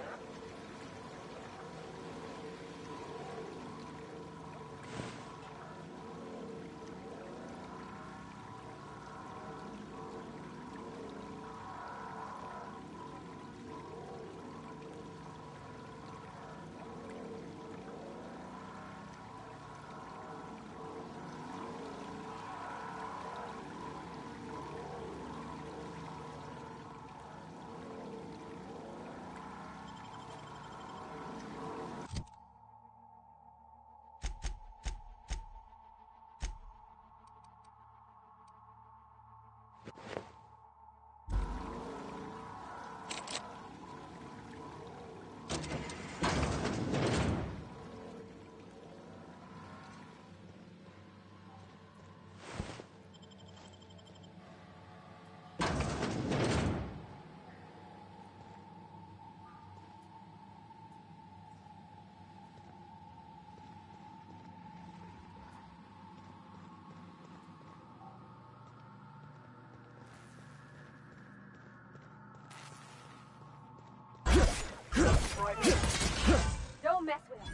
[SPEAKER 7] Don't mess with us.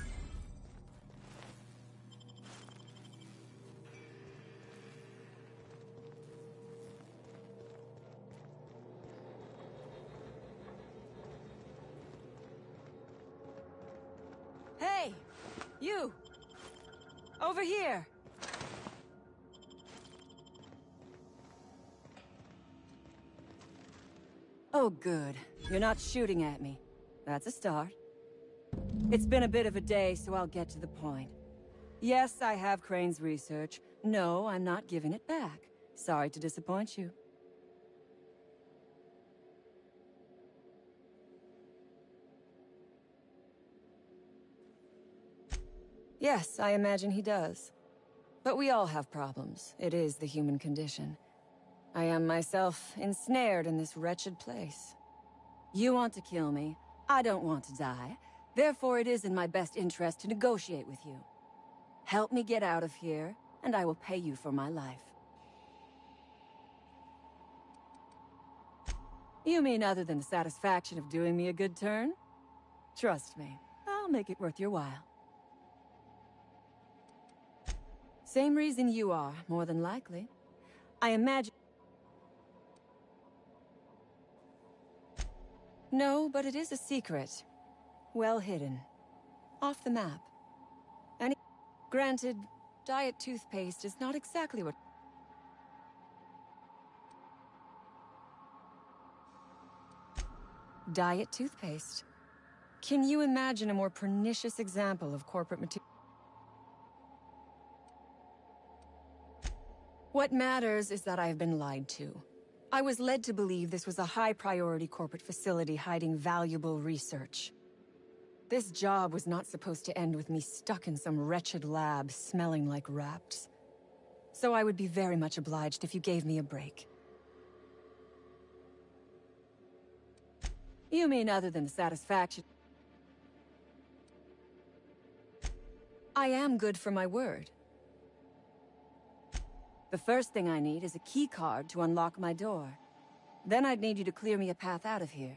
[SPEAKER 6] Hey! You! Over here! Oh, good. You're not shooting at me. That's a start. It's been a bit of a day, so I'll get to the point. Yes, I have Crane's research. No, I'm not giving it back. Sorry to disappoint you. Yes, I imagine he does. But we all have problems. It is the human condition. I am myself ensnared in this wretched place. You want to kill me. I don't want to die. Therefore, it is in my best interest to negotiate with you. Help me get out of here, and I will pay you for my life. You mean other than the satisfaction of doing me a good turn? Trust me, I'll make it worth your while. Same reason you are, more than likely. I imagine... No, but it is a secret. Well hidden. Off the map. And granted, diet toothpaste is not exactly what... Diet toothpaste. Can you imagine a more pernicious example of corporate material? What matters is that I've been lied to. I was led to believe this was a high-priority corporate facility hiding valuable research. This job was not supposed to end with me stuck in some wretched lab smelling like rats. So I would be very much obliged if you gave me a break. You mean other than the satisfaction? I am good for my word. The first thing I need is a key card to unlock my door. Then I'd need you to clear me a path out of here.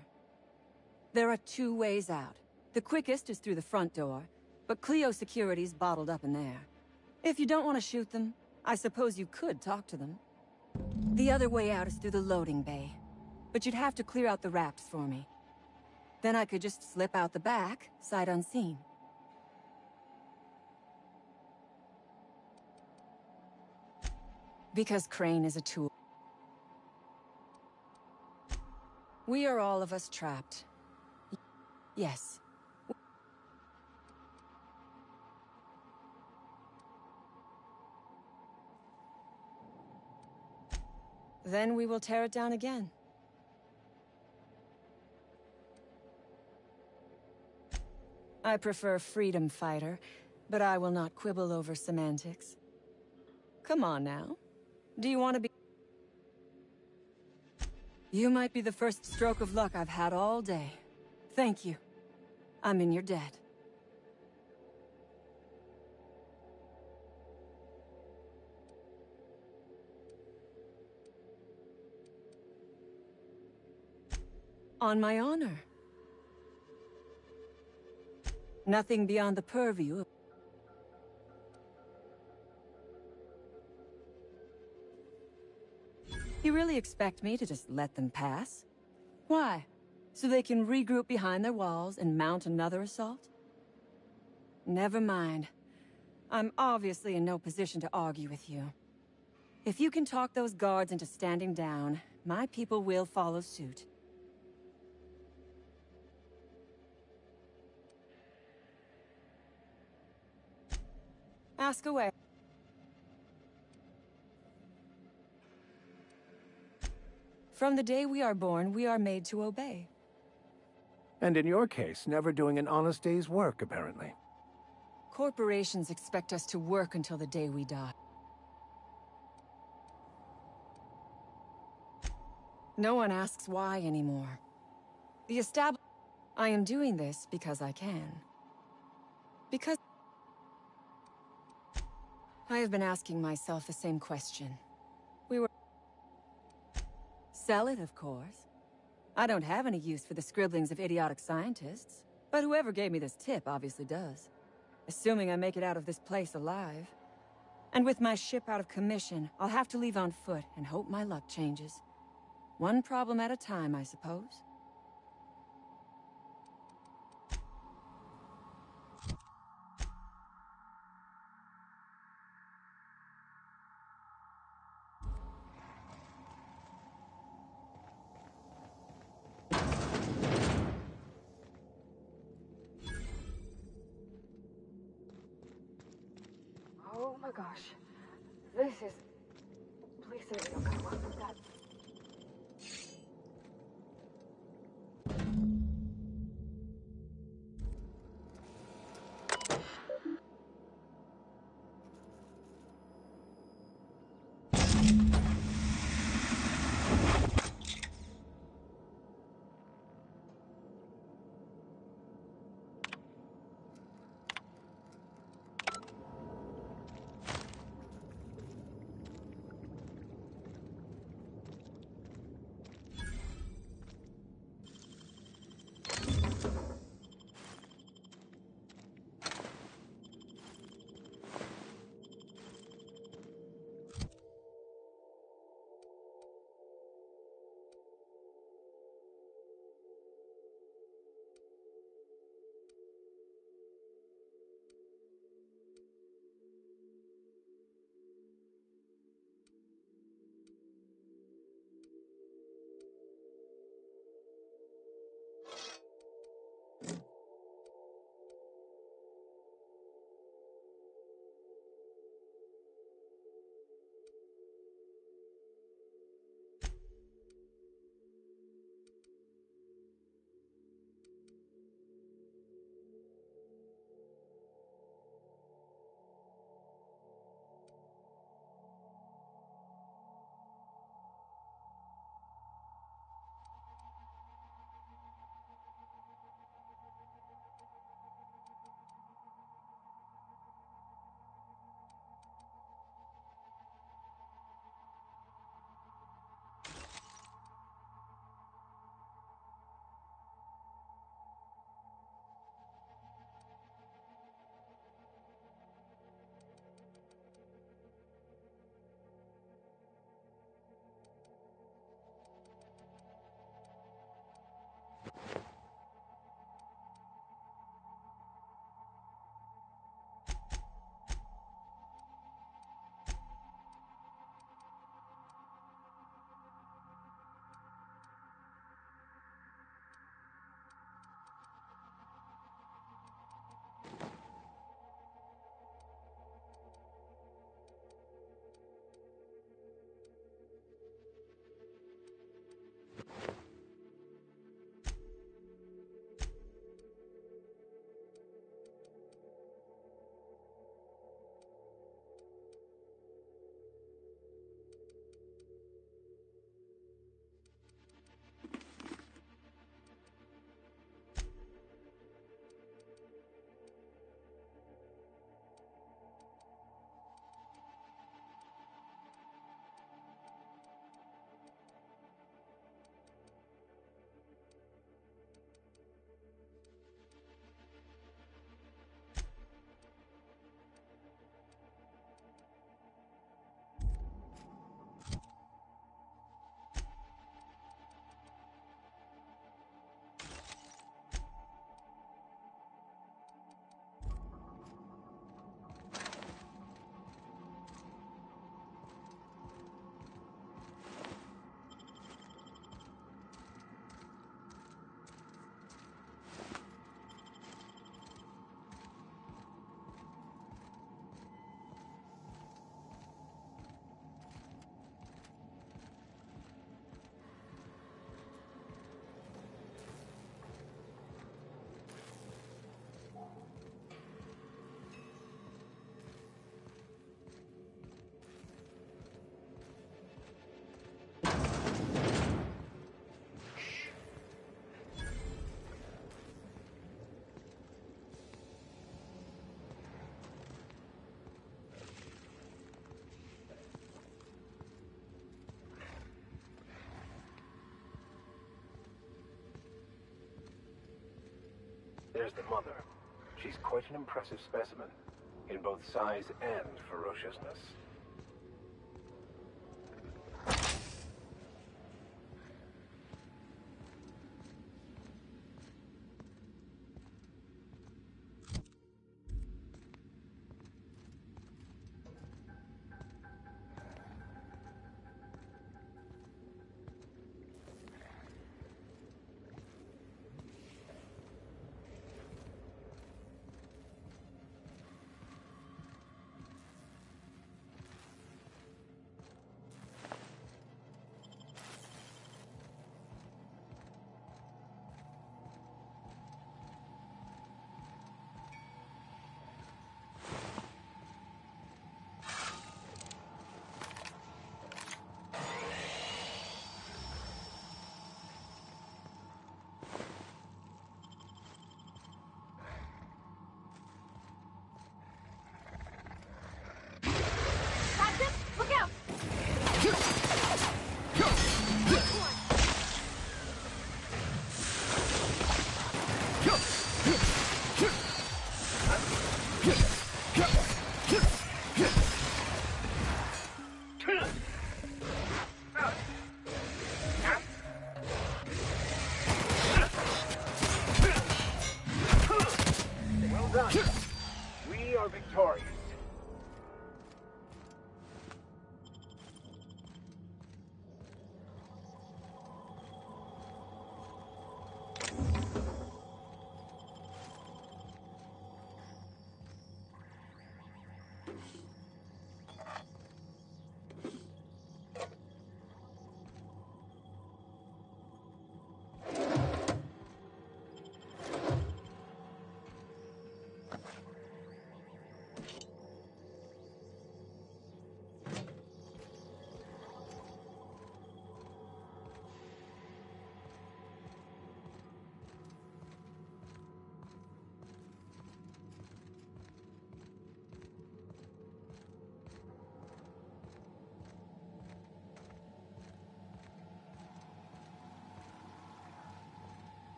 [SPEAKER 6] There are 2 ways out. The quickest is through the front door, but Cleo security's bottled up in there. If you don't want to shoot them, I suppose you could talk to them. The other way out is through the loading bay, but you'd have to clear out the rafts for me. Then I could just slip out the back, sight unseen. Because Crane is a tool. We are all of us trapped. Yes. Then we will tear it down again. I prefer freedom fighter, but I will not quibble over semantics. Come on now. Do you want to be... You might be the first stroke of luck I've had all day. Thank you. I'm in your debt.
[SPEAKER 1] On my honor. Nothing beyond the purview of... You really expect me to just let them pass? Why? So they can regroup behind their walls and mount another assault? Never mind. I'm obviously in no position to argue with you. If you can talk those guards into standing down, my people will follow suit. Ask away. From the day we are born, we are made to obey.
[SPEAKER 15] And in your case, never doing an honest day's work, apparently.
[SPEAKER 1] Corporations expect us to work until the day we die. No one asks why anymore. The establishment... I am doing this because I can. Because... I have been asking myself the same question. We were... Sell it, of course. I don't have any use for the scribblings of idiotic scientists, but whoever gave me this tip obviously does. Assuming I make it out of this place alive. And with my ship out of commission, I'll have to leave on foot and hope my luck changes. One problem at a time, I suppose.
[SPEAKER 7] Oh my gosh. This is... Please say we don't gotta work with that.
[SPEAKER 15] There's the mother. She's quite an impressive specimen, in both size and ferociousness.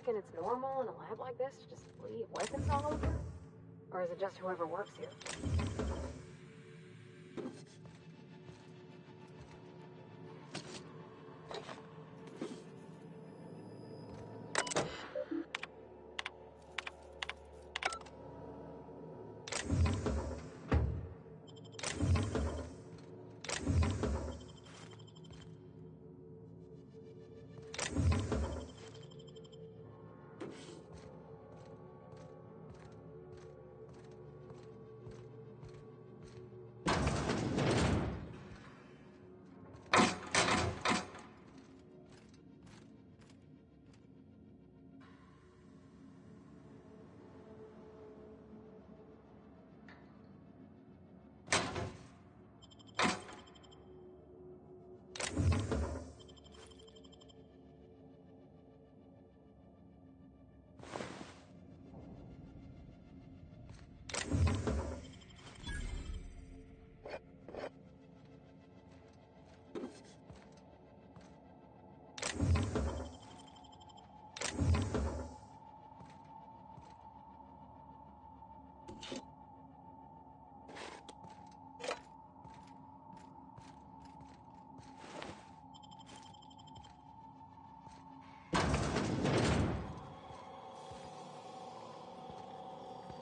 [SPEAKER 7] reckon it's normal in a lab like this to just leave weapons all over? Or is it just whoever works here?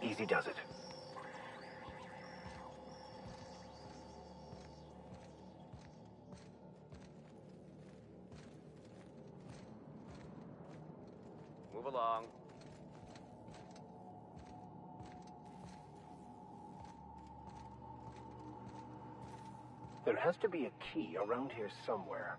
[SPEAKER 15] Easy does it.
[SPEAKER 14] Move along.
[SPEAKER 15] There has to be a key around here somewhere.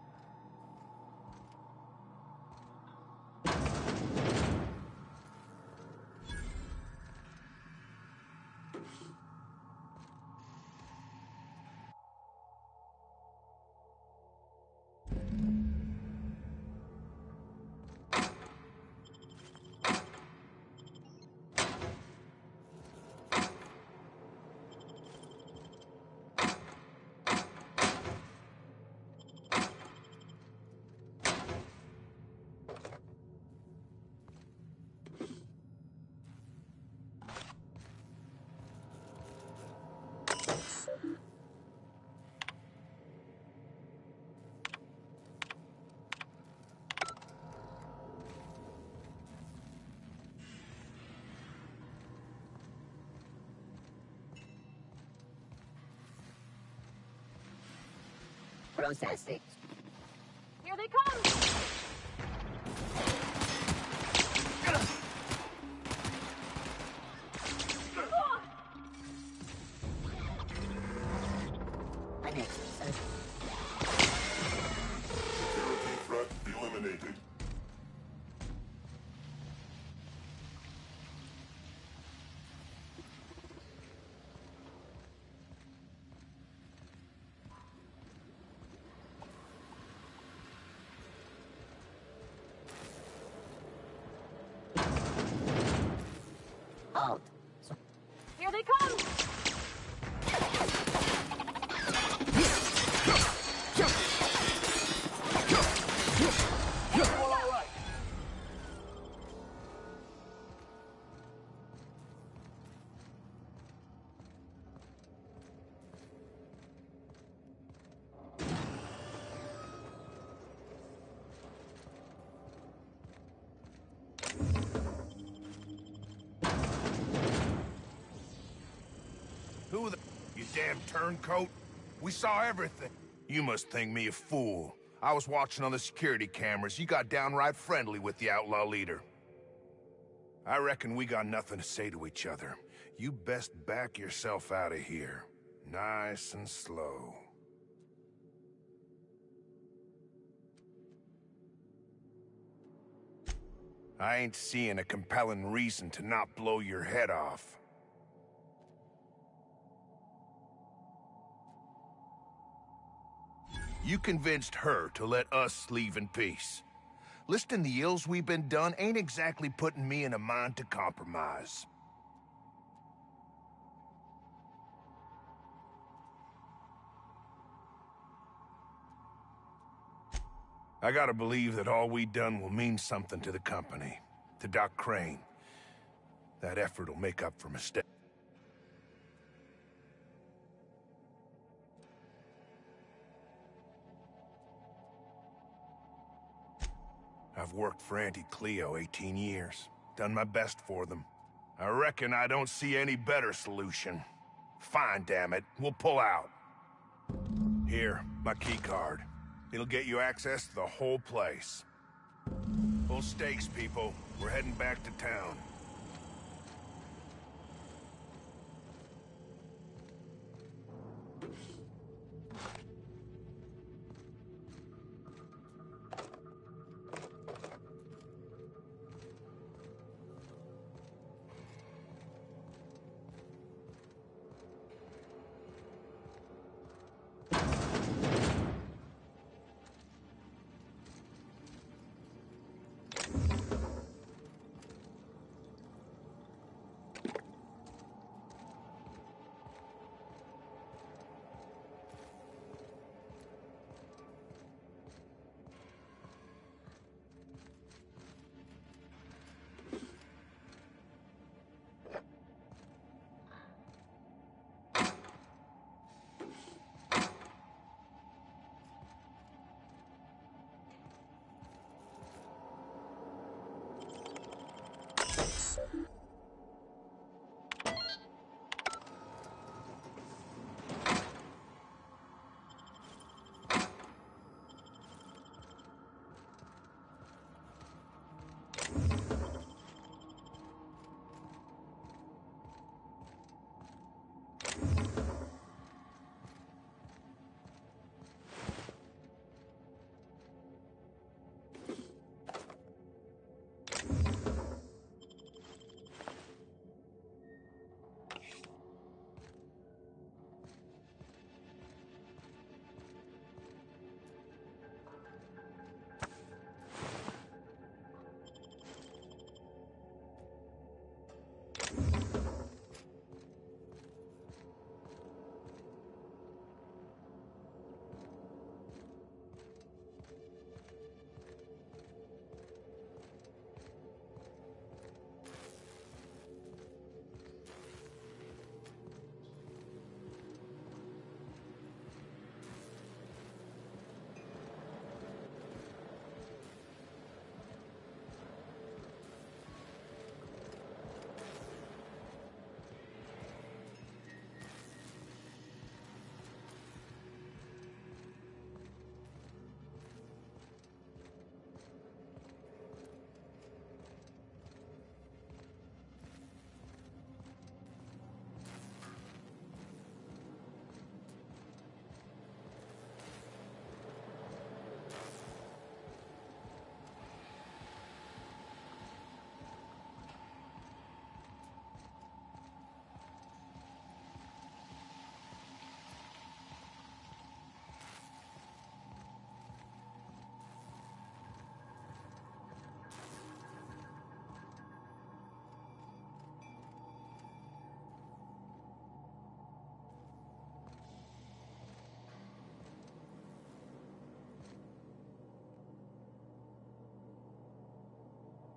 [SPEAKER 8] Processing.
[SPEAKER 7] Here they come!
[SPEAKER 19] Security threat eliminated.
[SPEAKER 8] Halt.
[SPEAKER 7] Here they come!
[SPEAKER 10] Who the... You damn turncoat? We saw everything. You must think me a fool. I was watching on the security cameras. You got downright friendly with the outlaw leader. I reckon we got nothing to say to each other. You best back yourself out of here. Nice and slow. I ain't seeing a compelling reason to not blow your head off. You convinced her to let us leave in peace. Listing the ills we've been done ain't exactly putting me in a mind to compromise. I gotta believe that all we done will mean something to the company. to Doc Crane. That effort will make up for mistakes. I've worked for Auntie Cleo 18 years. Done my best for them. I reckon I don't see any better solution. Fine, damn it. We'll pull out. Here, my key card. It'll get you access to the whole place. Full stakes, people. We're heading back to town.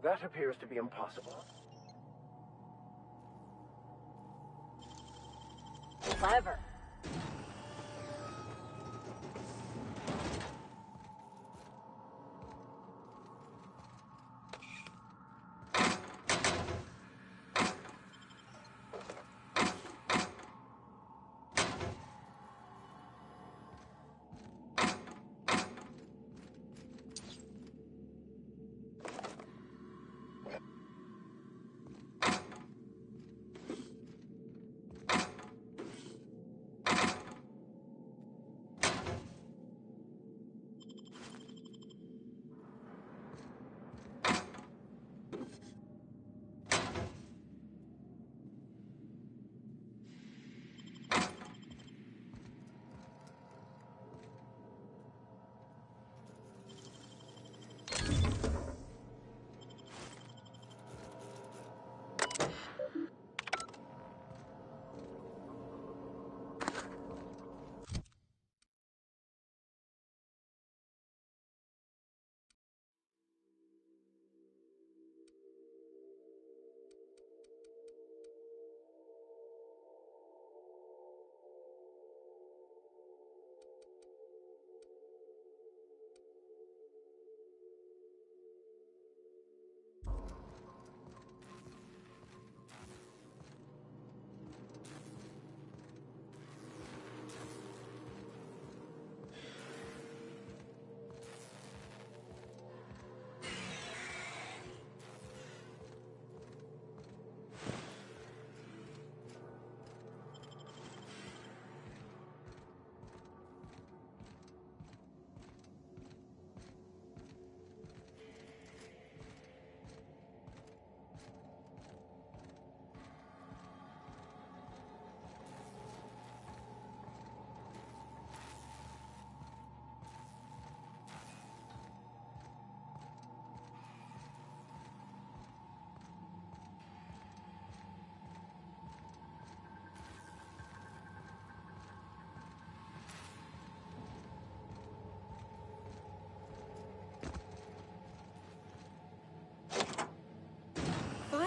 [SPEAKER 15] That appears to be impossible.
[SPEAKER 11] Clever.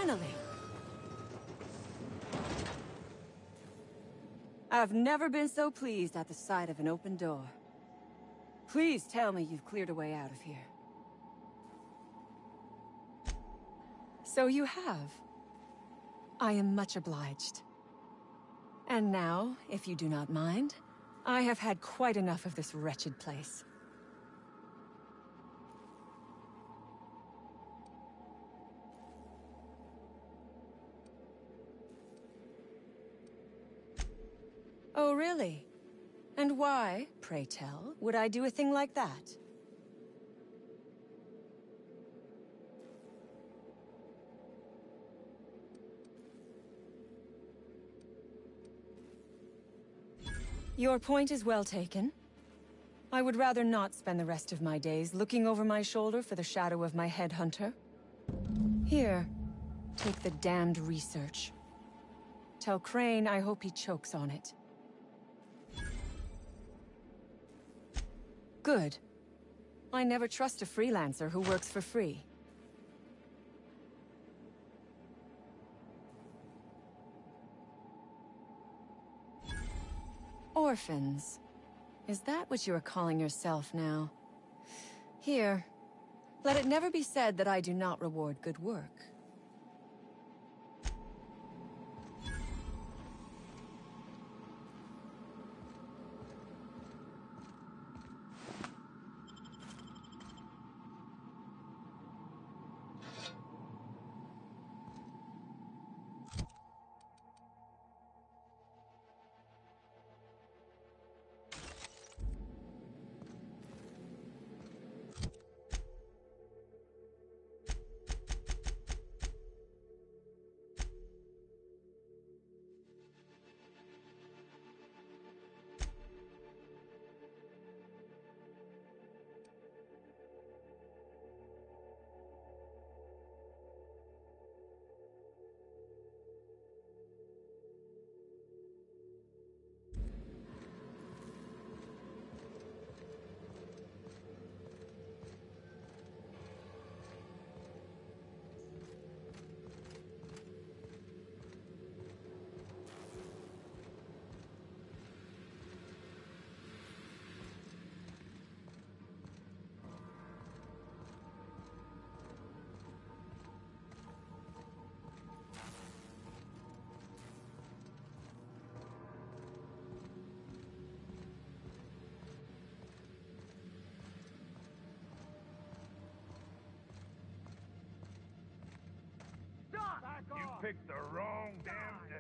[SPEAKER 1] Finally! I've never been so pleased at the sight of an open door. Please tell me you've cleared a way out of here. So you have. I am much obliged. And now, if you do not mind, I have had quite enough of this wretched place. Oh, really? And why, pray tell, would I do a thing like that? Your point is well taken. I would rather not spend the rest of my days looking over my shoulder for the shadow of my headhunter. Here, take the damned research. Tell Crane I hope he chokes on it. Good. I never trust a freelancer who works for free. Orphans. Is that what you are calling yourself now? Here. Let it never be said that I do not reward good work.
[SPEAKER 9] You picked the wrong damn day.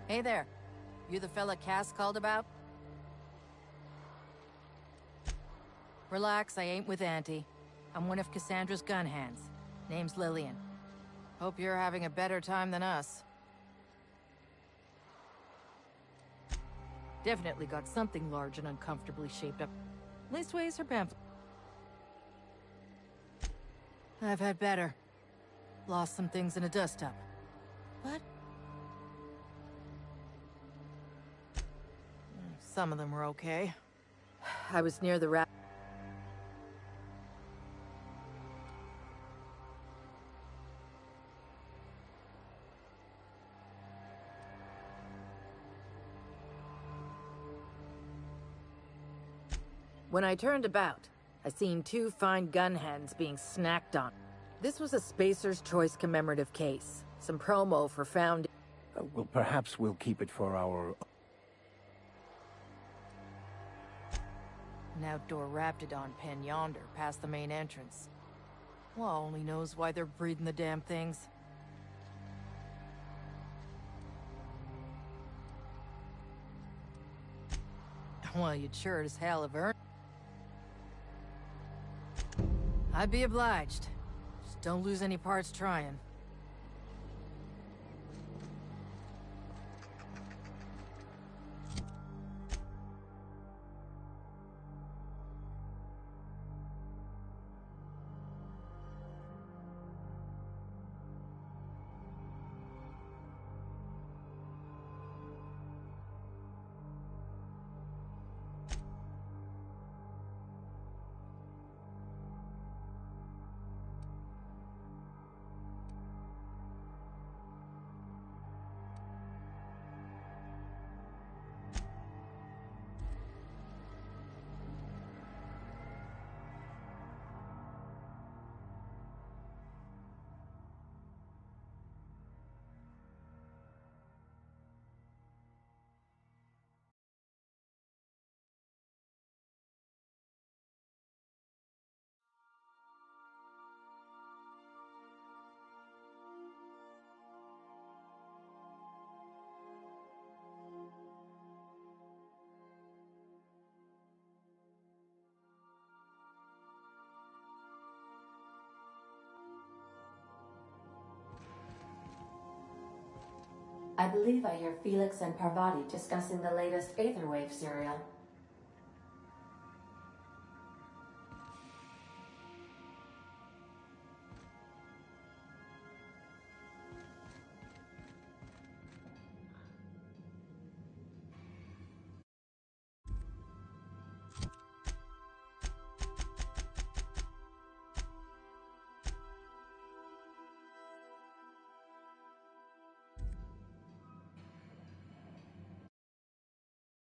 [SPEAKER 6] Hey there. You the fella Cass called about? Relax, I ain't with Auntie. I'm one of Cassandra's gun hands. Name's Lillian. Hope you're having a better time than us. Definitely got something large and uncomfortably shaped up. Leastways, her pamphlet. I've had better. Lost some things in a dust-up. But some of them were okay. I was near the rat. When I turned about, I seen two fine gun hands being snacked on. This was a Spacer's Choice commemorative case. Some promo for found.
[SPEAKER 15] Well, perhaps we'll keep it for our...
[SPEAKER 6] An outdoor raptidon pen yonder, past the main entrance. Law only knows why they're breeding the damn things. Well, you'd sure as hell have earned. I'd be obliged. Just don't lose any parts trying.
[SPEAKER 18] I believe I hear Felix and Parvati discussing the latest Aetherwave serial.